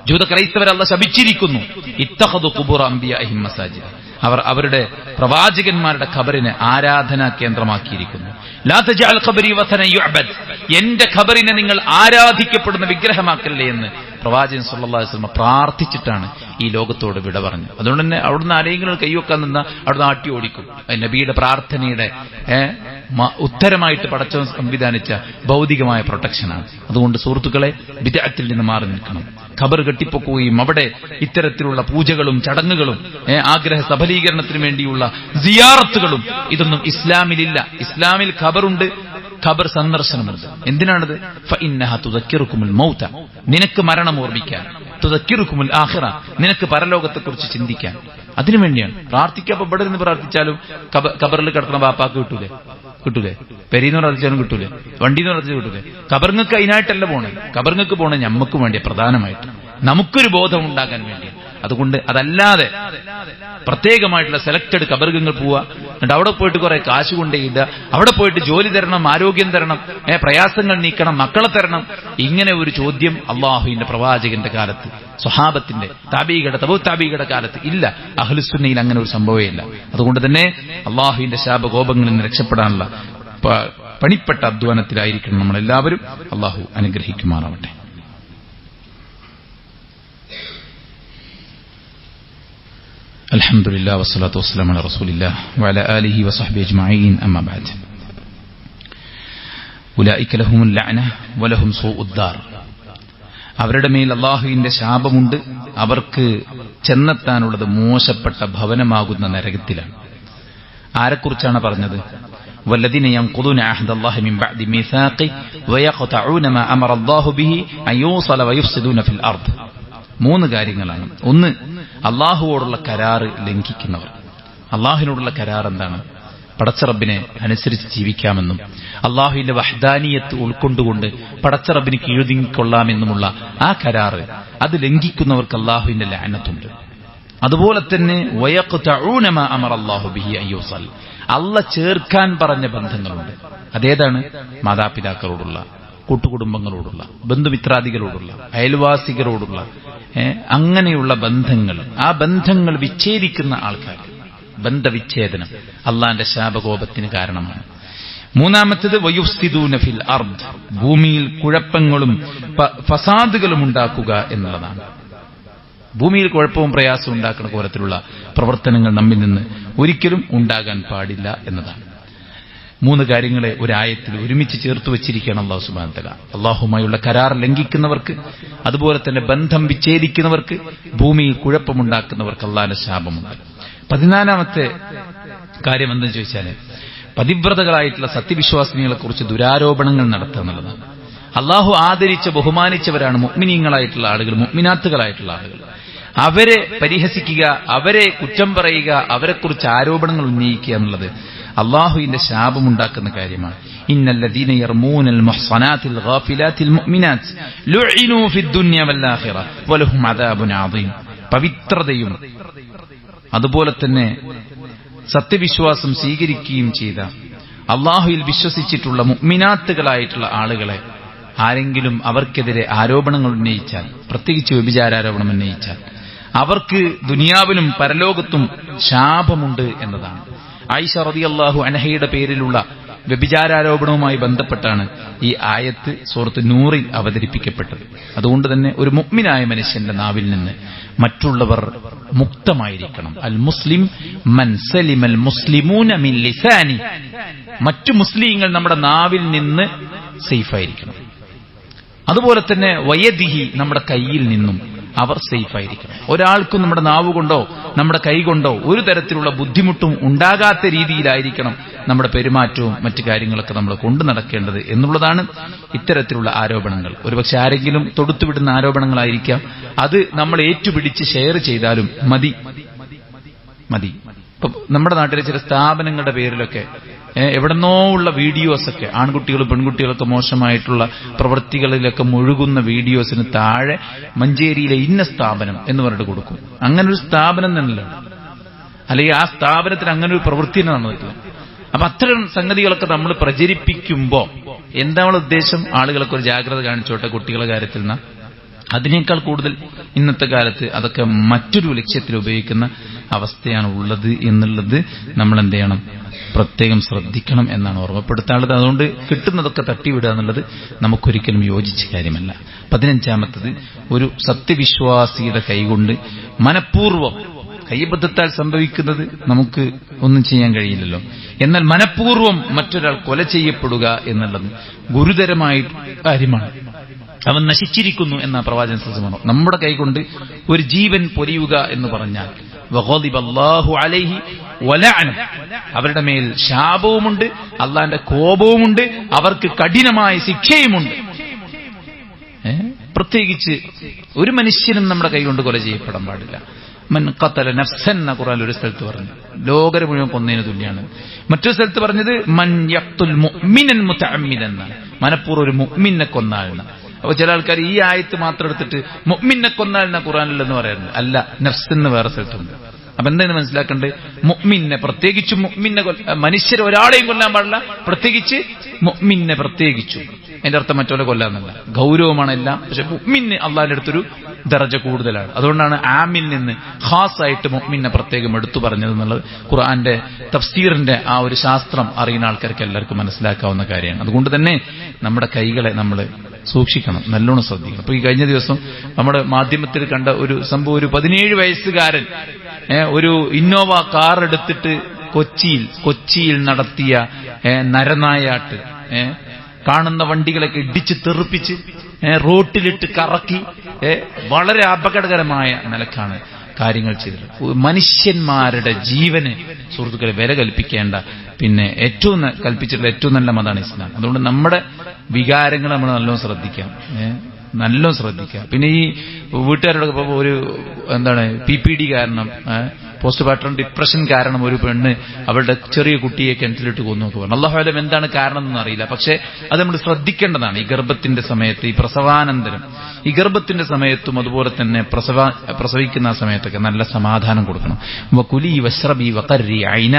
ജൂത ക്രൈസ്തവരെ അല്ലാഹു ശപിച്ചിരിക്കുന്നു. ഇത്തഖദു ഖുബൂറ അംബിയാഇഹിം മസാജിദ, അവർ അവരുടെ പ്രവാചകന്മാരുടെ ഖബറിനെ ആരാധനാ കേന്ദ്രമാക്കിയിരിക്കുന്നു. ലാ തജഅൽ ഖബരി വസന യുഅബദ്, എന്റെ ഖബറിനെ നിങ്ങൾ ആരാധിക്കപ്പെടുന്ന വിഗ്രഹമാക്കല്ലേ എന്ന് പ്രവാചകൻ സല്ലല്ലാഹു അലൈഹി വസല്ലം പ്രാർത്ഥിച്ചിട്ടാണ് ഈ ലോകത്തോട് വിട പറഞ്ഞത്. അതുകൊണ്ട് തന്നെ അവിടുന്ന് ആരെങ്കിലും കൈവെക്കാൻ നിന്നാൽ അവിടുന്ന് ആട്ടി ഓടിക്കും. നബിയുടെ പ്രാർത്ഥനയുടെ ഉത്തരമായിട്ട് പടച്ചവൻ സംവിധാനിച്ച ഭൗതികമായ പ്രൊട്ടക്ഷനാണ്. അതുകൊണ്ട് സുഹൃത്തുക്കളെ, ബിദ്അത്തിൽ നിന്ന് മാറി നിൽക്കണം. ഖബർ കെട്ടിപ്പൊക്കുകയും അവിടെ ഇത്തരത്തിലുള്ള പൂജകളും ചടങ്ങുകളും ആഗ്രഹ സഫലീകരണത്തിന് വേണ്ടിയുള്ള സിയാറത്തുകളും ഇതൊന്നും ഇസ്ലാമിലില്ല. ഇസ്ലാമിൽ ഖബറുണ്ട്, ഖബർ സന്ദർശനമുണ്ട്. എന്തിനാണത്? ഫഇന്നഹ തുദക്കിറുകുമുൽ മൗത, നിനക്ക് മരണം ഓർമ്മിക്കാൻ. തുദക്കിറുകുമുൽ ആഖിറ, നിനക്ക് പരലോകത്തെക്കുറിച്ച് ചിന്തിക്കാൻ. അതിനുവേണ്ടിയാണ് പ്രാർത്ഥിക്കുക. അപ്പൊ ഇവിടെ നിന്ന് പ്രാർത്ഥിച്ചാലും ഖബറിൽ കിടക്കുന്ന ബാപ്പാക്ക് കിട്ടൂലേ? പെരീന്ന് പ്രാർത്ഥിച്ചാലും കിട്ടൂലേ? വണ്ടിന്ന് പ്രാർത്ഥിച്ചാലും കിട്ടൂലേ? ഖബറിങ്ങൾക്ക് അതിനായിട്ടല്ല പോണേ. ഖബറിങ്ങൾക്ക് പോണേ ഞമ്മക്ക് വേണ്ടിയ, പ്രധാനമായിട്ട് നമുക്കൊരു ബോധം ഉണ്ടാകാൻ വേണ്ടി. അതുകൊണ്ട് അതല്ലാതെ പ്രത്യേകമായിട്ടുള്ള സെലക്റ്റഡ് ഖബറുകൾ പോവുക, എന്നിട്ട് അവിടെ പോയിട്ട് കുറെ കാശ് കൊണ്ടേയിടുക, അവിടെ പോയിട്ട് ജോലി തരണം, ആരോഗ്യം തരണം, പ്രയാസങ്ങൾ നീക്കണം, മക്കളെ തരണം, ഇങ്ങനെ ഒരു ചോദ്യം അള്ളാഹുവിന്റെ പ്രവാചകന്റെ കാലത്ത്, സ്വഹാബത്തിന്റെ, താബീകളുടെ, തബൂ താബീകളുടെ കാലത്ത് ഇല്ല. അഹ്ലുസുന്നയിൽ അങ്ങനെ ഒരു സംഭവമേ ഇല്ല. അതുകൊണ്ട് തന്നെ അള്ളാഹുവിന്റെ ശാപകോപങ്ങളിൽ നിന്ന് രക്ഷപ്പെടാനുള്ള പണിപ്പെട്ട അധ്വാനത്തിലായിരിക്കണം നമ്മളെല്ലാവരും. അള്ളാഹു അനുഗ്രഹിക്കുമാറാവട്ടെ. അൽഹംദുലില്ലാഹി വസ്സലാത്തു വസ്സലാമു അലാ റസൂലില്ലാഹി വഅലാ ആലിഹി വസഹ്ബിഹി അജ്മഈൻ. അമ്മാ ബഅദ്. ഉലൈക ലഹുമുൽ ലഅന വലഹും സൂഉദ്ദാർ, അവരുടെ മേൽ അല്ലാഹുവിന്റെ ശാപമുണ്ട്, അവർക്ക് ചെന്നെത്താനുള്ളത് മോശപ്പെട്ട ഭവനമാകുന്ന നരകത്തിലാണ്. ആരെക്കുറിച്ചാണ് പറഞ്ഞത്? വല്ലദീന യൻഖുദൂന അഹ്ദല്ലാഹി മിൻ ബഅദി മീസാഖി വയഖതഊന മാ അമറ അല്ലാഹു ബിഹി അൻ യൂസല വയുഫ്സിദൂന ഫിൽ അർദ്. 3 കാര്യങ്ങളാണ്. ഒന്ന്, അള്ളാഹുവോടുള്ള കരാറ് ലംഘിക്കുന്നവർ. അള്ളാഹുവിനോടുള്ള കരാർ എന്താണ്? പടച്ചറബിനെ അനുസരിച്ച് ജീവിക്കാമെന്നും അള്ളാഹുവിന്റെ വഹ്ദാനിയത്ത് ഉൾക്കൊണ്ടുകൊണ്ട് പടച്ചറബിന് കീഴ്തിക്കൊള്ളാമെന്നുമുള്ള ആ കരാറ്, അത് ലംഘിക്കുന്നവർക്ക് അള്ളാഹുവിന്റെ ലഅനത്തുണ്ട്. അതുപോലെ തന്നെ വയഖതഊന മാ അമറ അല്ലാഹു ബിഹി അൻ യൂസൽ, അല്ലാഹ് ചേർക്കാൻ പറഞ്ഞ ബന്ധങ്ങളുണ്ട്. അതേതാണ്? മാതാപിതാക്കളോടുള്ള, കൂട്ടുകുടുംബങ്ങളോടുള്ള, ബന്ധുമിത്രാദികളോടുള്ള, അയൽവാസികളോടുള്ള അങ്ങനെയുള്ള ബന്ധങ്ങൾ. ആ ബന്ധങ്ങൾ വിച്ഛേദിക്കുന്ന ആൾക്കാർ, ബന്ധവിച്ഛേദനം അള്ളാന്റെ ശാപകോപത്തിന് കാരണമാണ്. മൂന്നാമത്തേത് വയുഫ്സിദൂന ഫിൽ അർദ്, ഭൂമിയിൽ കുഴപ്പങ്ങളും ഫസാദുകളും ഉണ്ടാക്കുക എന്നുള്ളതാണ്. ഭൂമിയിൽ കുഴപ്പവും പ്രയാസവും ഉണ്ടാക്കുന്ന കോലത്തിലുള്ള പ്രവർത്തനങ്ങൾ നമ്മിൽ നിന്ന് ഒരിക്കലും ഉണ്ടാകാൻ പാടില്ല എന്നതാണ്. 3 കാര്യങ്ങളെ ഒരായത്തിൽ ഒരുമിച്ച് ചേർത്ത് വെച്ചിരിക്കുകയാണ് അല്ലാഹു സുബ്ഹാനഹു വ തആല. അല്ലാഹുമായുള്ള കരാർ ലംഘിക്കുന്നവർക്ക്, അതുപോലെ തന്നെ ബന്ധം വിച്ഛേദിക്കുന്നവർക്ക്, ഭൂമിയിൽ കുഴപ്പമുണ്ടാക്കുന്നവർക്ക് അല്ലാഹുവിന്റെ ശാപമുണ്ട്. 14ാമത്തെ കാര്യം എന്തെന്ന് ചോദിച്ചാൽ, പതിവ്രതകളായിട്ടുള്ള സത്യവിശ്വാസിനികളെ കുറിച്ച് ദുരാരോപണങ്ങൾ നടത്തുക എന്നുള്ളതാണ്. അല്ലാഹു ആദരിച്ച, ബഹുമാനിച്ചവരാണ് മുഅ്മിനീങ്ങളായിട്ടുള്ള ആളുകൾ, മുഅ്മിനാത്തുകളായിട്ടുള്ള ആളുകൾ. അവരെ പരിഹസിക്കുക, അവരെ കുറ്റം പറയുക, അവരെക്കുറിച്ച് ആരോപണങ്ങൾ ഉന്നയിക്കുക എന്നുള്ളത് അല്ലാഹുവിന്റെ ശാപമുണ്ടാക്കുന്ന കാര്യമാണ്. ഇന്നല്ലദീന യർമൂനൽ മുഹ്സനാത്തിൽ ഗാഫിലാത്തിൽ മുഅ്മിനാത്ത് ലുഇനൂ ഫിദ് ദുനിയ വൽ ആഖിറ വലഹും അദാബുൻ അദീം. പവിത്രതയും അതുപോലെ തന്നെ സത്യവിശ്വാസം സ്വീകരിക്കുകയും ചെയ്ത, അല്ലാഹുവിൽ വിശ്വസിച്ചിട്ടുള്ള മുഅ്മിനാത്തുകളായിട്ടുള്ള ആളുകളെ ആരെങ്കിലും അവർക്കെതിരെ ആരോപണങ്ങൾ ഉന്നയിച്ചാൽ, പ്രത്യേകിച്ച് വ്യഭിചാരാരോപണം ഉന്നയിച്ചാൽ, അവർക്ക് ദുനിയാവിലും പരലോകത്തും ശാപമുണ്ട് എന്നതാണ്. ആയിഷ റളിയല്ലാഹു അൻഹയുടെ പേരിലുള്ള വ്യഭിചാരാരോപണവുമായി ബന്ധപ്പെട്ടാണ് ഈ ആയത്ത് സൂറത്ത് നൂറിൽ അവതരിപ്പിക്കപ്പെട്ടത്. അതുകൊണ്ട് തന്നെ ഒരു മുഅ്മിനായ മനുഷ്യന്റെ നാവിൽ നിന്ന് മറ്റുള്ളവർ മുക്തമായിരിക്കണം. അൽ മുസ്ലിം മൻ സലിമൽ മുസ്ലിമൂന മിൻ ലിസാനി, മറ്റു മുസ്ലിങ്ങൾ നമ്മുടെ നാവിൽ നിന്ന് സേഫായിരിക്കണം. അതുപോലെ തന്നെ വയദിഹി, നമ്മുടെ കയ്യിൽ നിന്നും അവർ സേഫായിരിക്കണം. ഒരാൾക്കും നമ്മുടെ നാവ് കൊണ്ടോ നമ്മുടെ കൈ കൊണ്ടോ ഒരു തരത്തിലുള്ള ബുദ്ധിമുട്ടും ഉണ്ടാകാത്ത രീതിയിലായിരിക്കണം നമ്മുടെ പെരുമാറ്റവും മറ്റു കാര്യങ്ങളൊക്കെ നമ്മൾ കൊണ്ടു നടക്കേണ്ടത് എന്നുള്ളതാണ് ഇത്തരത്തിലുള്ള ആരോപണങ്ങൾ. ഒരുപക്ഷെ ആരെങ്കിലും തൊടുത്തുവിടുന്ന ആരോപണങ്ങളായിരിക്കാം, അത് നമ്മൾ ഏറ്റുപിടിച്ച് ഷെയർ ചെയ്താലും മതി. ഇപ്പൊ നമ്മുടെ നാട്ടിലെ ചില സ്ഥാപനങ്ങളുടെ പേരിലൊക്കെ എവിടെന്നോ ഉള്ള വീഡിയോസൊക്കെ, ആൺകുട്ടികളും പെൺകുട്ടികളൊക്കെ മോശമായിട്ടുള്ള പ്രവൃത്തികളിലൊക്കെ മുഴുകുന്ന വീഡിയോസിന് താഴെ മഞ്ചേരിയിലെ ഇന്ന സ്ഥാപനം എന്ന് പറഞ്ഞിട്ട് കൊടുക്കും. അങ്ങനെ ഒരു സ്ഥാപനം തന്നെയല്ല, അല്ലെങ്കിൽ ആ സ്ഥാപനത്തിന് അങ്ങനെ ഒരു പ്രവൃത്തി നടന്നിട്ടില്ല. അപ്പൊ അത്തരം സംഗതികളൊക്കെ നമ്മൾ പ്രചരിപ്പിക്കുമ്പോൾ എന്താണ് ഉദ്ദേശം? ആളുകളൊക്കെ ഒരു ജാഗ്രത കാണിച്ചോട്ടെ കുട്ടികളുടെ കാര്യത്തിൽ നിന്ന്. അതിനേക്കാൾ കൂടുതൽ ഇന്നത്തെ കാലത്ത് അതൊക്കെ മറ്റൊരു ലക്ഷ്യത്തിൽ ഉപയോഗിക്കുന്ന അവസ്ഥയാണ് ഉള്ളത് എന്നുള്ളത് നമ്മൾ എന്ത് ചെയ്യണം, പ്രത്യേകം ശ്രദ്ധിക്കണം എന്നാണ് ഓർമ്മപ്പെടുത്താനുള്ളത്. അതുകൊണ്ട് കിട്ടുന്നതൊക്കെ തട്ടിവിടുക എന്നുള്ളത് നമുക്കൊരിക്കലും യോജിച്ച കാര്യമല്ല. 15ാമത്തത്, ഒരു സത്യവിശ്വാസിയുടെ കൈകൊണ്ട് മനഃപൂർവ്വം, കൈബദ്ധത്താൽ സംഭവിക്കുന്നത് നമുക്ക് ഒന്നും ചെയ്യാൻ കഴിയില്ലല്ലോ, എന്നാൽ മനഃപൂർവ്വം മറ്റൊരാൾ കൊല ചെയ്യപ്പെടുക എന്നുള്ളത് ഗുരുതരമായ കാര്യമാണ്. അവൻ നശിച്ചിരിക്കുന്നു എന്ന പ്രവാചകൻ സല്ലല്ലാഹു അലൈഹി വസല്ലം. നമ്മുടെ കൈകൊണ്ട് ഒരു ജീവൻ പൊരിയുക എന്ന് പറഞ്ഞാൽ വഗളിബല്ലാഹു അലൈഹി വലഅന, അവരുടെ മേൽ ശാപവുമുണ്ട്, അള്ളാന്റെ കോപവുമുണ്ട്, അവർക്ക് കഠിനമായ ശിക്ഷയുമുണ്ട്. പ്രത്യേകിച്ച് ഒരു മനുഷ്യനും നമ്മുടെ കൈകൊണ്ട് കൊല ചെയ്യപ്പെടാൻ പാടില്ല. മൻ ഖതല നഫ്സൻ എന്ന ഖുർആൻ ഒരു സ്ഥലത്ത് പറഞ്ഞു, ലോകരെ മുഴുവൻ കൊന്നതിന് തുല്യമാണ്. മറ്റൊരു സ്ഥലത്ത് പറഞ്ഞത് മൻ യഖ്തുൽ മുഅ്മിനൻ മുതഅമ്മിദൻ എന്നാണ്, മനഃപൂർവ്വം ഒരു മുഅ്മിനെ കൊന്നാലെന്ന്. അപ്പൊ ചില ആൾക്കാർ ഈ ആയത്ത് മാത്രം എടുത്തിട്ട് മുഅ്മിനെ കൊന്നാലെന്ന ഖുർആനിലെന്ന് പറയാറുണ്ട്. അല്ല, നഫ്സെന്ന് വേറെ സ്ഥലത്തുണ്ട്. അപ്പൊ എന്തെന്ന് മനസ്സിലാക്കേണ്ടത്? മുഅ്മിനെ, പ്രത്യേകിച്ചും മുഅ്മിനെ, മനുഷ്യരെ ഒരാളെയും കൊല്ലാൻ പാടില്ല, പ്രത്യേകിച്ച് മുഅ്മിനെ പ്രത്യേകിച്ചു. അതിന്റെ അർത്ഥം മറ്റോലെ കൊല്ലാന്നല്ല, ഗൗരവമാണ് എല്ലാം. പക്ഷെ മുഅ്മിന് അള്ളാഹിന്റെ അടുത്തൊരു ദറജ കൂടുതലാണ്. അതുകൊണ്ടാണ് ആമിൽ നിന്ന് ഖാസായിട്ട് മുഅ്മിനെ പ്രത്യേകം എടുത്തു പറഞ്ഞത് എന്നുള്ളത് ഖുർആന്റെ തഫ്സീറിന്റെ ആ ഒരു ശാസ്ത്രം അറിയുന്ന ആൾക്കാർക്ക് എല്ലാവർക്കും മനസ്സിലാക്കാവുന്ന കാര്യമാണ്. അതുകൊണ്ട് തന്നെ നമ്മുടെ കൈകളെ നമ്മൾ സൂക്ഷിക്കണം, നല്ലോണം ശ്രദ്ധിക്കണം. അപ്പൊ ഈ കഴിഞ്ഞ ദിവസം നമ്മുടെ മാധ്യമത്തിൽ കണ്ട ഒരു സംഭവം, ഒരു 17 വയസ്സുകാരൻ ഒരു ഇന്നോവ കാർ എടുത്തിട്ട് കൊച്ചിയിൽ നടത്തിയ നരനായാട്ട്, കാണുന്ന വണ്ടികളൊക്കെ ഇടിച്ച് തെറിപ്പിച്ച് റോട്ടിലിട്ട് കറക്കി വളരെ അപകടകരമായ നിലക്കാണ് കാര്യങ്ങൾ ചെയ്തത്. മനുഷ്യന്മാരുടെ ജീവന് സുഹൃത്തുക്കളെ വില കൽപ്പിക്കേണ്ട, പിന്നെ കൽപ്പിച്ചിട്ടുള്ള ഏറ്റവും നല്ല മതമാണ് ഇസ്ലാം. അതുകൊണ്ട് നമ്മുടെ വികാരങ്ങൾ നമ്മൾ നല്ലോണം ശ്രദ്ധിക്കാം. പിന്നെ ഈ വീട്ടുകാരോടൊക്കെ ഒരു PPD കാരണം, പോസ്റ്റ് പാർട്ടം ഡിപ്രഷൻ കാരണം ഒരു പെണ്ണ് അവളുടെ ചെറിയ കുട്ടിയെ കിണറ്റിലിട്ട് കൊന്നൊക്കെ പറഞ്ഞു. അല്ലാഹു അലം എന്താണ് കാരണം എന്നൊന്നും അറിയില്ല. പക്ഷെ അത് നമ്മൾ ശ്രദ്ധിക്കേണ്ടതാണ്. ഈ ഗർഭത്തിന്റെ സമയത്ത്, ഈ പ്രസവാനന്തരം, ഈ ഗർഭത്തിന്റെ സമയത്തും അതുപോലെ തന്നെ പ്രസവിക്കുന്ന സമയത്തൊക്കെ നല്ല സമാധാനം കൊടുക്കണം. വകുലി വശ്റബി വഖർരി ഐന,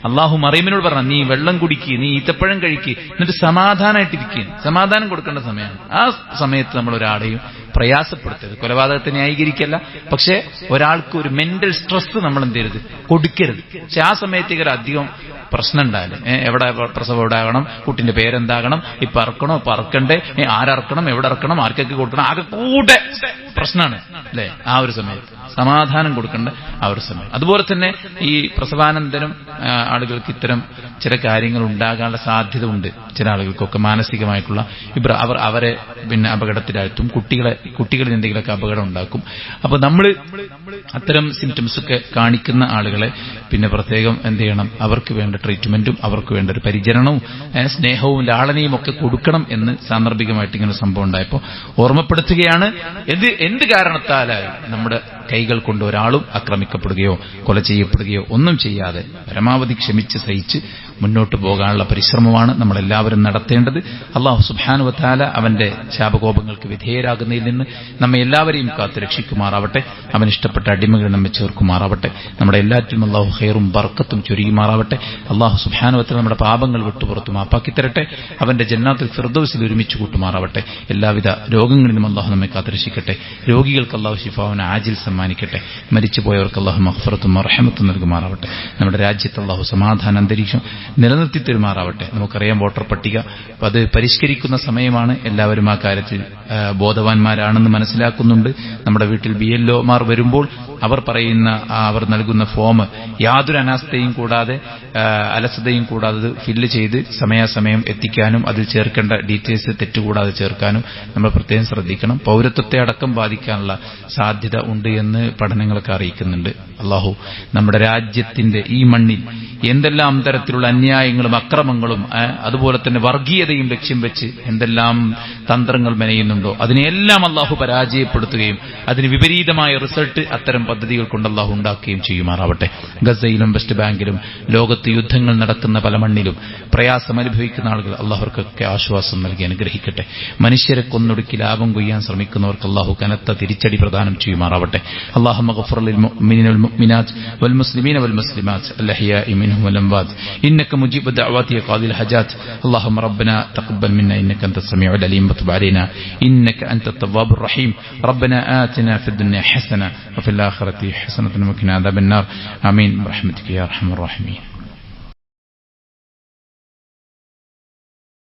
അള്ളാഹു മറിയമിനോട് പറഞ്ഞു, നീ വെള്ളം കുടിക്കുക, നീ ഈത്തപ്പഴം കഴിക്കുക, എന്നിട്ട് സമാധാനമായിട്ടിരിക്കുക. സമാധാനം കൊടുക്കേണ്ട സമയമാണ്. ആ സമയത്ത് നമ്മൾ ഒരാളെയും പ്രയാസപ്പെടുത്തരുത്. കൊലപാതകത്തെ ന്യായീകരിക്കല്ല, പക്ഷെ ഒരാൾക്ക് ഒരു മെന്റൽ സ്ട്രെസ് നമ്മൾ എന്ത് ചെയ്യരുത്, കൊടുക്കരുത്. പക്ഷെ ആ സമയത്തേക്ക് അധികം പ്രശ്നം ഉണ്ടായാലും, എവിടെ പ്രസവം എവിടെയാകണം, കുട്ടിന്റെ പേരെന്താകണം, ഇപ്പൊ ഇറക്കണോ ഇപ്പൊ ഇറക്കണ്ടേ, ആരറക്കണം, എവിടെ ഇറക്കണം, ആർക്കൊക്കെ കൊടുക്കണം, ആകെ കൂടെ പ്രശ്നമാണ് അല്ലെ. ആ ഒരു സമയത്ത് സമാധാനം കൊടുക്കേണ്ട ആ ഒരു സമയം. അതുപോലെ തന്നെ ഈ പ്രസവാനന്തരം ആളുകൾക്ക് ഇത്തരം ചില കാര്യങ്ങൾ ഉണ്ടാകാനുള്ള സാധ്യത ഉണ്ട്. ചില ആളുകൾക്കൊക്കെ മാനസികമായിട്ടുള്ള അവരെ പിന്നെ അപകടത്തിലാഴ്ത്തും, കുട്ടികളിൽ എന്തെങ്കിലുമൊക്കെ അപകടം ഉണ്ടാക്കും. അപ്പൊ നമ്മൾ അത്തരം സിംറ്റംസ് ഒക്കെ കാണിക്കുന്ന ആളുകളെ പിന്നെ പ്രത്യേകം എന്ത് ചെയ്യണം, അവർക്ക് വേണ്ട ട്രീറ്റ്മെന്റും അവർക്ക് വേണ്ട ഒരു പരിചരണവും സ്നേഹവും ലാളനയും ഒക്കെ കൊടുക്കണം എന്ന് സാന്ദർഭികമായിട്ട് ഇങ്ങനെ സംഭവം ഉണ്ടായപ്പോൾ ഓർമ്മപ്പെടുത്തുകയാണ്. എന്ത് കാരണത്താലായി നമ്മുടെ കൈകൾ കൊണ്ട് ഒരാളും ആക്രമിക്കപ്പെടുകയോ കൊല ചെയ്യപ്പെടുകയോ ഒന്നും ചെയ്യാതെ പരമാവധി ക്ഷമിച്ച് സഹിച്ച് മുന്നോട്ട് പോകാനുള്ള പരിശ്രമമാണ് നമ്മളെല്ലാവരും നടത്തേണ്ടത്. അല്ലാഹു സുബ്ഹാനഹു വ തആല അവന്റെ ശാപകോപങ്ങൾക്ക് വിധേയരാകുന്നതിൽ നിന്ന് നമ്മെ എല്ലാവരെയും കാത്ത് രക്ഷിക്കുമാറാവട്ടെ. അവൻ ഇഷ്ടപ്പെട്ട അടിമകൾ നമ്മെ ചേർക്കുമാറാവട്ടെ. നമ്മുടെ എല്ലാറ്റിലും അല്ലാഹു ഖൈറും ബർക്കത്തും ചൊരിയുമാറാവട്ടെ. അല്ലാഹു സുബ്ഹാനഹു വ തആല നമ്മുടെ പാപങ്ങൾ വിട്ടുപുറത്തു മാപ്പാക്കി തരട്ടെ. അവന്റെ ജന്നാത്തുൽ ഫിർദൗസിൽ ഒരുമിച്ച് കൂട്ടുമാറാവട്ടെ. എല്ലാവിധ രോഗങ്ങളിലും അല്ലാഹു നമ്മെ കാത്ത് രക്ഷിക്കട്ടെ. രോഗികൾക്ക് അല്ലാഹു ശിഫാഉൻ ആജിൽ സമ്മാനിക്കട്ടെ. മരിച്ചുപോയവർക്ക് അല്ലാഹു മഗ്ഫിറത്തും റഹ്മത്തും നൽകുമാറാവട്ടെ. നമ്മുടെ രാജ്യത്ത് അല്ലാഹു സമാധാന അന്തരീക്ഷം നിലനിർത്തി തരുമാറാവട്ടെ. നമുക്കറിയാം വോട്ടർ പട്ടിക അത് പരിഷ്കരിക്കുന്ന സമയമാണ്. എല്ലാവരും ആ കാര്യത്തിൽ ബോധവാന്മാരാണെന്ന് മനസ്സിലാക്കുന്നുണ്ട്. നമ്മുടെ വീട്ടിൽ BLOമാർ വരുമ്പോൾ അവർ നൽകുന്ന ഫോം യാതൊരു അനാസ്ഥയും കൂടാതെ അലസതയും കൂടാതെ ഫില്ല് ചെയ്ത് സമയാസമയം എത്തിക്കാനും അതിൽ ചേർക്കേണ്ട ഡീറ്റെയിൽസ് തെറ്റുകൂടാതെ ചേർക്കാനും നമ്മൾ പ്രത്യേകം ശ്രദ്ധിക്കണം. പൗരത്വത്തെ അടക്കം ബാധിക്കാനുള്ള സാധ്യത ഉണ്ട് എന്ന് പഠനങ്ങളൊക്കെ അറിയിക്കുന്നുണ്ട്. അല്ലാഹു നമ്മുടെ രാജ്യത്തിന്റെ ഈ മണ്ണിൽ എന്തെല്ലാം തരത്തിലുള്ള അന്യായങ്ങളും അക്രമങ്ങളും അതുപോലെ തന്നെ വർഗീയതയും ലക്ഷ്യം വെച്ച് എന്തെല്ലാം തന്ത്രങ്ങൾ മെനയുന്നുണ്ടോ അതിനെയെല്ലാം അല്ലാഹു പരാജയപ്പെടുത്തുകയും അതിന് വിപരീതമായ റിസൾട്ട് അത്തരം പദ്ധതികൾ കൊണ്ട് അള്ളാഹു ഉണ്ടാക്കുകയും ചെയ്യുമാറാവട്ടെ. ഗസയിലും വെസ്റ്റ് ബാങ്കിലും ലോകത്ത് യുദ്ധങ്ങൾ നടക്കുന്ന പല മണ്ണിലും പ്രയാസം അനുഭവിക്കുന്ന ആളുകൾ അള്ളാഹുവർക്കൊക്കെ ആശ്വാസം നൽകി അനുഗ്രഹിക്കട്ടെ. മനുഷ്യരെ കൊന്നൊടുക്കി ലാഭം കൊയ്യാൻ ശ്രമിക്കുന്നവർക്ക് അള്ളാഹു കനത്ത തിരിച്ചടി പ്രദാനം ചെയ്യുമാറാവട്ടെ. അല്ലാഹുമ്മ ഗ്ഫിർ ലിൽ മുഅ്മിനീന വൽ മുഅ്മിനാത്ത് വൽ മുസ്ലിമീന വൽ മുസ്ലിമാത്ത് അൽഅഹ്യാഇ മിൻഹും വൽ അംവാത് ഇന്നക മുജീബു ദഅവാതി യാ ഖാദിൽ ഹജാത്ത്. അല്ലാഹുമ്മ റബ്ബനാ തഖബ്ബൽ മിന്നാ ഇന്നക അൻതസ് സമീഉൽ അലീം വതുബ് അലൈനാ ഇന്നക അൻതത് തവ്വാബുർ റഹീം. റബ്ബനാ ആതിനാ ഫിദ് ദുനിയ ഹസന വഫിൽ ആഖിറതി ഹസനതൻ വഖിനാ അദാബൻ നാർ. ആമീൻ ബിറഹ്മതിക യാ അർഹമർ റഹീമീൻ.